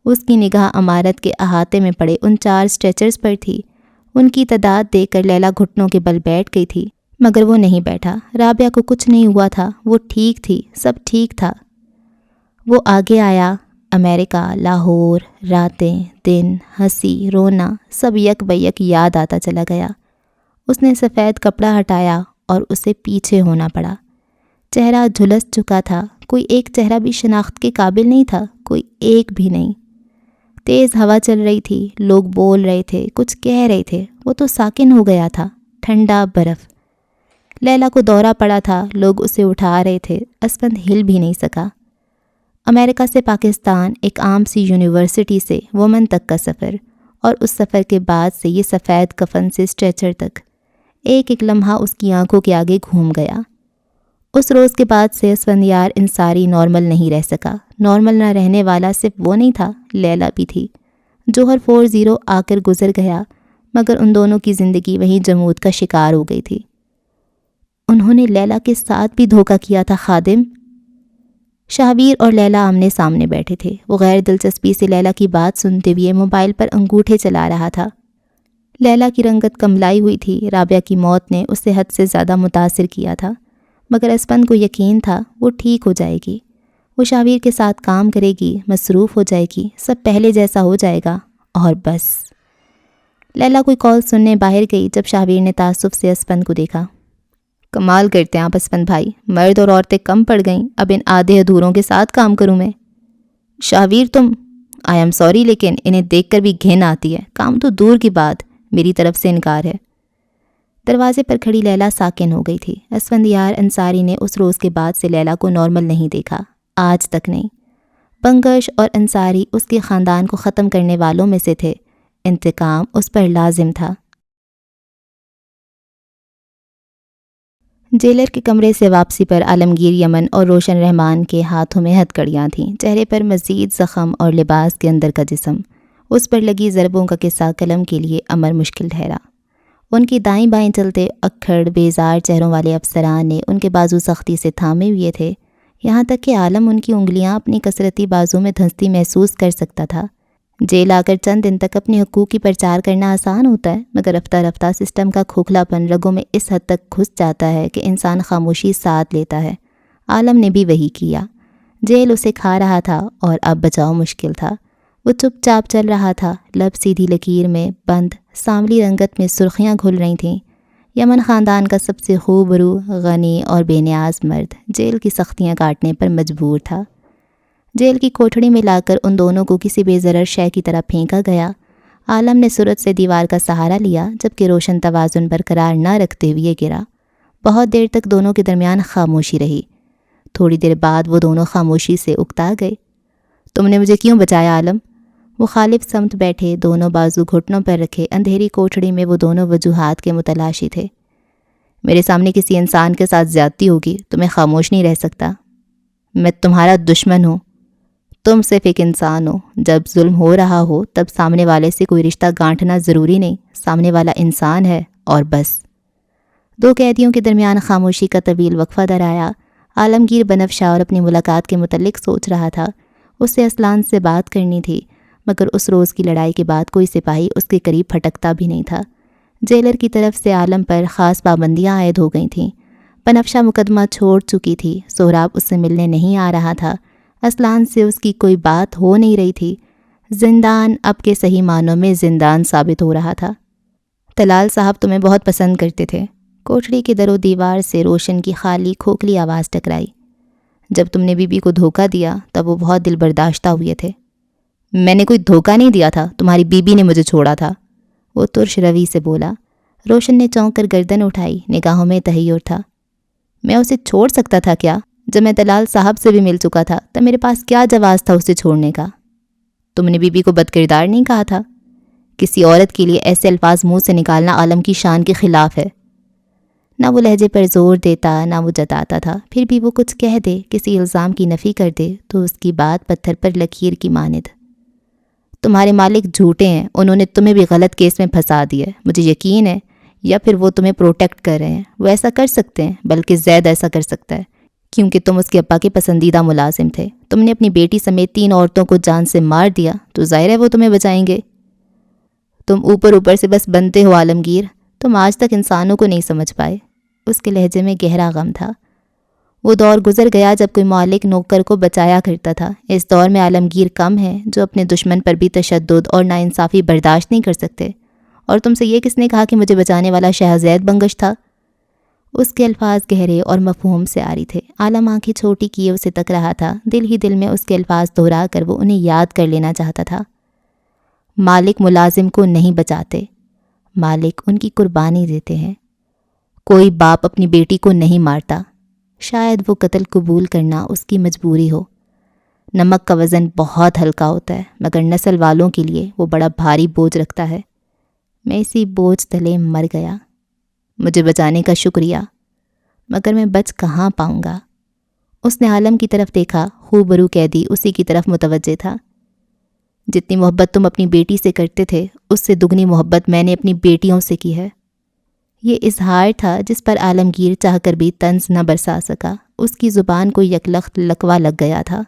اس کی نگاہ عمارت کے احاطے میں پڑے ان 4 اسٹریچرز پر تھی۔ ان کی تعداد دیکھ کر لیلا گھٹنوں کے بل بیٹھ گئی تھی، مگر وہ نہیں بیٹھا۔ رابعہ کو کچھ نہیں ہوا تھا، وہ ٹھیک تھی، سب ٹھیک تھا۔ وہ آگے آیا۔ امریکہ، لاہور، راتیں، دن، ہنسی، رونا، سب یک بیک یاد آتا چلا گیا۔ اس نے سفید کپڑا ہٹایا اور اسے پیچھے ہونا پڑا۔ چہرہ جھلس چکا تھا، کوئی ایک چہرہ بھی شناخت کے قابل نہیں تھا، کوئی ایک بھی نہیں۔ تیز ہوا چل رہی تھی، لوگ بول رہے تھے، کچھ کہہ رہے تھے، وہ تو ساکن ہو گیا تھا، ٹھنڈا برف۔ لیلا کو دورہ پڑا تھا، لوگ اسے اٹھا رہے تھے، اسفند ہل بھی نہیں سکا۔ امریکہ سے پاکستان، ایک عام سی یونیورسٹی سے وومن تک کا سفر، اور اس سفر کے بعد سے یہ سفید کفن سے اسٹریچر تک، ایک ایک لمحہ اس کی آنکھوں کے آگے گھوم گیا۔ اس روز کے بعد سے اسفندیار انصاری نارمل نہیں رہ سکا۔ نارمل نہ رہنے والا صرف وہ نہیں تھا، لیلا بھی تھی۔ جوہر 40 آ کر گزر گیا، مگر ان دونوں کی زندگی وہیں جمود کا شکار ہو گئی تھی۔ انہوں نے لیلا کے ساتھ بھی دھوکہ کیا تھا خادم۔ شہابیر اور لیلا آمنے سامنے بیٹھے تھے۔ وہ غیر دلچسپی سے لیلا کی بات سنتے ہوئے موبائل پر انگوٹھے چلا رہا تھا۔ لیلا کی رنگت کملائی ہوئی تھی، رابعہ کی موت نے اسے حد سے زیادہ متاثر کیا تھا، مگر اسفند کو یقین تھا وہ ٹھیک ہو جائے گی، وہ شہابیر کے ساتھ کام کرے گی، مصروف ہو جائے گی، سب پہلے جیسا ہو جائے گا، اور بس۔ لیلا کوئی کال سننے باہر گئی جب شہابیر نے تعصب سے اسفند کو دیکھا۔ کمال کرتے ہیں آپ اسفند بھائی، مرد اور عورتیں کم پڑ گئیں، اب ان آدھے ادھوروں کے ساتھ کام کروں میں؟ شہابیر تم، آئی ایم سوری لیکن انہیں دیکھ کر بھی گھن آتی ہے، کام تو دور کی بات، میری طرف سے انکار ہے۔ دروازے پر کھڑی لیلا ساکن ہو گئی تھی۔ اسفندیار انصاری نے اس روز کے بعد سے لیلا کو نارمل نہیں دیکھا، آج تک نہیں۔ بنگش اور انصاری اس کے خاندان کو ختم کرنے والوں میں سے تھے، انتقام اس پر لازم تھا۔ جیلر کے کمرے سے واپسی پر عالمگیر یمن اور روشن رحمان کے ہاتھوں میں ہتھ کڑیاں تھیں، چہرے پر مزید زخم اور لباس کے اندر کا جسم۔ اس پر لگی ضربوں کا قصہ قلم کے لیے امر مشکل ٹھہرا۔ ان کی دائیں بائیں چلتے اکھڑ بیزار چہروں والے افسران نے ان کے بازو سختی سے تھامے ہوئے تھے، یہاں تک کہ عالم ان کی انگلیاں اپنی کثرتی بازو میں دھنستی محسوس کر سکتا تھا۔ جیل آ کر چند دن تک اپنے حقوق کی پرچار کرنا آسان ہوتا ہے، مگر رفتہ رفتہ سسٹم کا کھوکھلا پن رگوں میں اس حد تک گھس جاتا ہے کہ انسان خاموشی ساتھ لیتا ہے۔ عالم نے بھی وہی کیا۔ جیل اسے کھا رہا تھا اور اب بچاؤ مشکل تھا۔ وہ چپ چاپ چل رہا تھا، لب سیدھی لکیر میں بند، سانولی رنگت میں سرخیاں گھل رہی تھیں۔ یمن خاندان کا سب سے خوبرو، غنی اور بے نیاز مرد جیل کی سختیاں کاٹنے پر مجبور تھا۔ جیل کی کوٹھڑی میں لا کر ان دونوں کو کسی بے ضرر شے کی طرح پھینکا گیا۔ عالم نے صورت سے دیوار کا سہارا لیا، جبکہ روشن توازن برقرار نہ رکھتے ہوئے گرا۔ بہت دیر تک دونوں کے درمیان خاموشی رہی۔ تھوڑی دیر بعد وہ دونوں خاموشی سے اکتا گئے۔ تم نے مجھے کیوں بچایا عالم؟ مخالف سمت بیٹھے، دونوں بازو گھٹنوں پر رکھے اندھیری کوٹھڑی میں وہ دونوں وجوہات کے متلاشی تھے۔ میرے سامنے کسی انسان کے ساتھ زیادتی ہوگی تو میں خاموش نہیں رہ سکتا۔ میں تمہارا دشمن ہوں۔ تم صرف ایک انسان ہو۔ جب ظلم ہو رہا ہو تب سامنے والے سے کوئی رشتہ گانٹھنا ضروری نہیں، سامنے والا انسان ہے اور بس۔ دو قیدیوں کے درمیان خاموشی کا طویل وقفہ درایا۔ عالمگیر بنفشہ اور اپنی ملاقات کے متعلق سوچ رہا تھا۔ اسے اسلان سے بات کرنی تھی، مگر اس روز کی لڑائی کے بعد کوئی سپاہی اس کے قریب پھٹکتا بھی نہیں تھا۔ جیلر کی طرف سے عالم پر خاص پابندیاں عائد ہو گئی تھیں۔ بنفشہ مقدمہ چھوڑ چکی تھی، سہراب اس سے ملنے نہیں آ رہا تھا، اسلان سے اس کی کوئی بات ہو نہیں رہی تھی۔ زندان اب کے صحیح معنوں میں زندان ثابت ہو رہا تھا۔ طلال صاحب تمہیں بہت پسند کرتے تھے۔ کوٹھڑی کی در و دیوار سے روشن کی خالی کھوکھلی آواز ٹکرائی۔ جب تم نے بی بی کو دھوکہ دیا تب وہ بہت دل برداشتہ ہوئے تھے۔ میں نے کوئی دھوکہ نہیں دیا تھا، تمہاری بی بی نے مجھے چھوڑا تھا، وہ ترش روی سے بولا۔ روشن نے چونک کر گردن اٹھائی، نگاہوں میں تحیر تھا۔ میں اسے چھوڑ سکتا تھا کیا؟ جب میں طلال صاحب سے بھی مل چکا تھا تب میرے پاس کیا جواز تھا اسے چھوڑنے کا؟ تم نے بی بی کو بد کردار نہیں کہا تھا؟ کسی عورت کے لیے ایسے الفاظ منہ سے نکالنا عالم کی شان کے خلاف ہے۔ نہ وہ لہجے پر زور دیتا نہ وہ جتاتا تھا، پھر بھی وہ کچھ کہہ دے، کسی الزام کی نفی کر دے تو اس کی بات پتھر پر لکیر کی مانند۔ تمہارے مالک جھوٹے ہیں، انہوں نے تمہیں بھی غلط کیس میں پھنسا دیا ہے، مجھے یقین ہے، یا پھر وہ تمہیں پروٹیکٹ کر رہے ہیں۔ وہ ایسا کر سکتے ہیں، بلکہ زید ایسا کر سکتا ہے، کیونکہ تم اس کے ابا کے پسندیدہ ملازم تھے۔ تم نے اپنی بیٹی سمیت 3 عورتوں کو جان سے مار دیا تو ظاہر ہے وہ تمہیں بچائیں گے۔ تم اوپر اوپر سے بس بنتے ہو عالمگیر، تم آج تک انسانوں کو نہیں سمجھ پائے۔ اس کے لہجے میں گہرا غم تھا۔ وہ دور گزر گیا جب کوئی مالک نوکر کو بچایا کرتا تھا۔ اس دور میں عالمگیر کم ہیں جو اپنے دشمن پر بھی تشدد اور ناانصافی برداشت نہیں کر سکتے، اور تم سے یہ کس نے کہا کہ مجھے بچانے والا شہزید بنگش تھا؟ اس کے الفاظ گہرے اور مفہوم سے آری تھے۔ عالم آنکھیں چھوٹی کیے اسے تک رہا تھا، دل ہی دل میں اس کے الفاظ دہرا کر وہ انہیں یاد کر لینا چاہتا تھا۔ مالک ملازم کو نہیں بچاتے، مالک ان کی قربانی دیتے ہیں۔ کوئی باپ اپنی بیٹی کو نہیں مارتا، شاید وہ قتل قبول کرنا اس کی مجبوری ہو۔ نمک کا وزن بہت ہلکا ہوتا ہے، مگر نسل والوں کے لیے وہ بڑا بھاری بوجھ رکھتا ہے۔ میں اسی بوجھ تلے مر گیا۔ مجھے بچانے کا شکریہ، مگر میں بچ کہاں پاؤں گا؟ اس نے عالم کی طرف دیکھا، خوبرو قیدی اسی کی طرف متوجہ تھا۔ جتنی محبت تم اپنی بیٹی سے کرتے تھے، اس سے دگنی محبت میں نے اپنی بیٹیوں سے کی ہے۔ یہ اظہار تھا جس پر عالمگیر چاہ کر بھی طنز نہ برسا سکا۔ اس کی زبان کو یکلخت لکوا لگ گیا تھا۔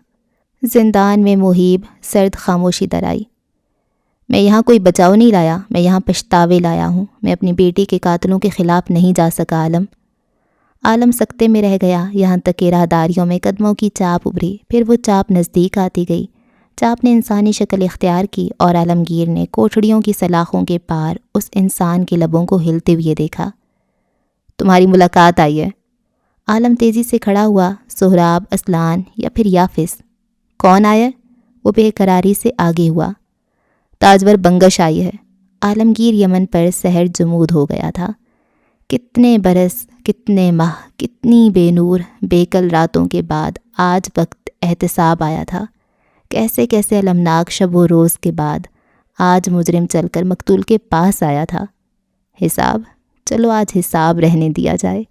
زندان میں محیب سرد خاموشی در آئی۔ میں یہاں کوئی بچاؤ نہیں لایا، میں یہاں پچھتاوے لایا ہوں۔ میں اپنی بیٹی کے قاتلوں کے خلاف نہیں جا سکا عالم سکتے میں رہ گیا، یہاں تک کہ راہداریوں میں قدموں کی چاپ ابھری، پھر وہ چاپ نزدیک آتی گئی۔ چاپ نے انسانی شکل اختیار کی اور عالمگیر نے کوٹھڑیوں کی سلاخوں کے پار اس انسان کے لبوں کو ہلتے ہوئے دیکھا۔ تمہاری ملاقات آئی ہے۔ عالم تیزی سے کھڑا ہوا۔ سہراب، اسلان یا پھر یافس؟ کون آیا؟ وہ بے قراری سے آگے ہوا۔ تاجور بنگش آئی ہے۔ عالمگیر یمن پر سحر جمود ہو گیا تھا۔ کتنے برس، کتنے ماہ، کتنی بے نور بے کل راتوں کے بعد آج وقت احتساب آیا تھا۔ کیسے کیسے المناک شب و روز کے بعد آج مجرم چل کر مقتول کے پاس آیا تھا۔ حساب؟ چلو آج حساب رہنے دیا جائے۔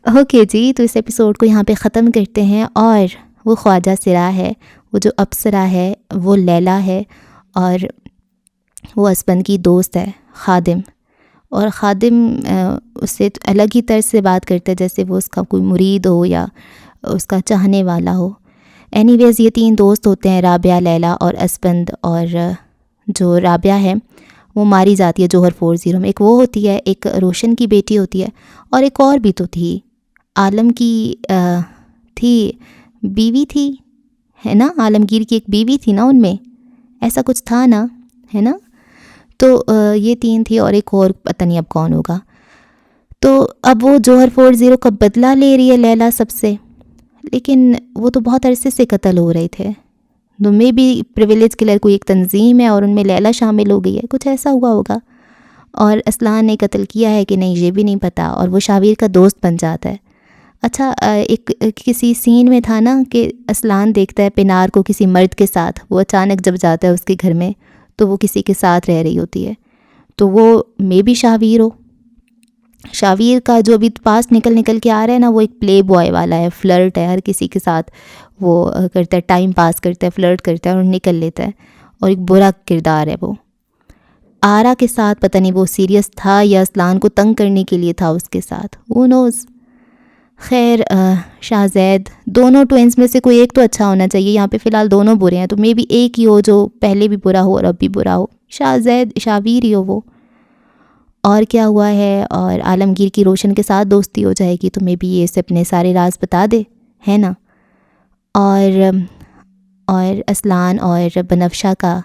اوکے جی، تو اس ایپیسوڈ کو یہاں پہ ختم کرتے ہیں۔ اور وہ خواجہ سرا ہے، وہ جو اپسرا ہے وہ لیلا ہے، اور وہ اسپن کی دوست ہے خادم، اور خادم اس سے الگ ہی طرز سے بات کرتا ہے جیسے وہ اس کا کوئی مرید ہو یا اس کا چاہنے والا ہو۔ اینی ویز یہ تین دوست ہوتے ہیں، رابعہ، لیلا اور اسپند، اور جو رابعہ ہے وہ ماری جاتی ہے جوہر 40 میں۔ ایک وہ ہوتی ہے، ایک روشن کی بیٹی ہوتی ہے، اور ایک اور بھی تو تھی، عالم کی تھی، بیوی تھی، ہے نا؟ عالمگیر کی ایک بیوی تھی نا، ان میں ایسا کچھ تھا نا، ہے نا؟ تو یہ تین تھی، اور ایک اور پتہ نہیں اب کون ہوگا۔ تو اب وہ جوہر 40 کا بدلہ لے رہی ہے لیلا سب سے، لیکن وہ تو بہت عرصے سے قتل ہو رہے تھے۔ تو میں بھی پریویلیج کلر کوئی ایک تنظیم ہے اور ان میں لیلا شامل ہو گئی ہے، کچھ ایسا ہوا ہوگا۔ اور اسلان نے قتل کیا ہے کہ نہیں یہ بھی نہیں پتہ، اور وہ شاویر کا دوست بن جاتا ہے۔ اچھا، ایک کسی سین میں تھا نا کہ اسلان دیکھتا ہے پینار کو کسی مرد کے ساتھ، وہ اچانک جب جاتا ہے اس کے گھر میں تو وہ کسی کے ساتھ رہ رہی ہوتی ہے، تو وہ میں بھی شاویر ہو۔ شاویر کا جو ابھی پاس نکل کے آ رہا ہے نا، وہ ایک پلے بوائے والا ہے، فلرٹ ہے، ہر کسی کے ساتھ وہ کرتا ہے، ٹائم پاس کرتا ہے، فلرٹ کرتا ہے اور نکل لیتا ہے، اور ایک برا کردار ہے وہ۔ آرا کے ساتھ پتہ نہیں وہ سیریس تھا یا اسلان کو تنگ کرنے کے لیے تھا اس کے ساتھ، who knows۔ خیر، شاہزید، دونوں ٹوینس میں سے کوئی ایک تو اچھا ہونا چاہیے، یہاں پہ فی الحال دونوں برے ہیں، تو مے بھی ایک ہی ہو جو پہلے بھی برا ہو اور اب بھی برا ہو، شاہزید شاویر ہی ہو وہ۔ اور کیا ہوا ہے، اور عالمگیر کی روشن کے ساتھ دوستی ہو جائے گی تو مے بھی یہ اسے اپنے سارے راز بتا دے، ہے نا؟ اور اسلان اور بنفشہ کا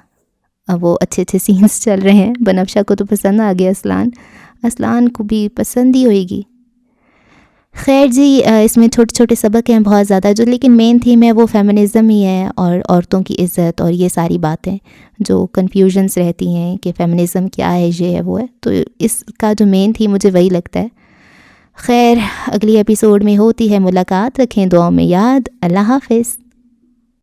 وہ اچھے سینس چل رہے ہیں۔ بنفشہ کو تو پسند آ گیا، اسلان کو بھی پسند ہی ہوئے گی۔ خیر جی، اس میں چھوٹے چھوٹے سبق ہیں بہت زیادہ، جو لیکن مین تھیم ہے وہ فیمنزم ہی ہے، اور عورتوں کی عزت اور یہ ساری باتیں جو کنفیوژنس رہتی ہیں کہ فیمنزم کیا ہے، یہ ہے وہ ہے، تو اس کا جو مین تھیم مجھے وہی لگتا ہے۔ خیر، اگلی ایپیسوڈ میں ہوتی ہے ملاقات، رکھیں دعاؤں میں یاد۔ اللہ حافظ۔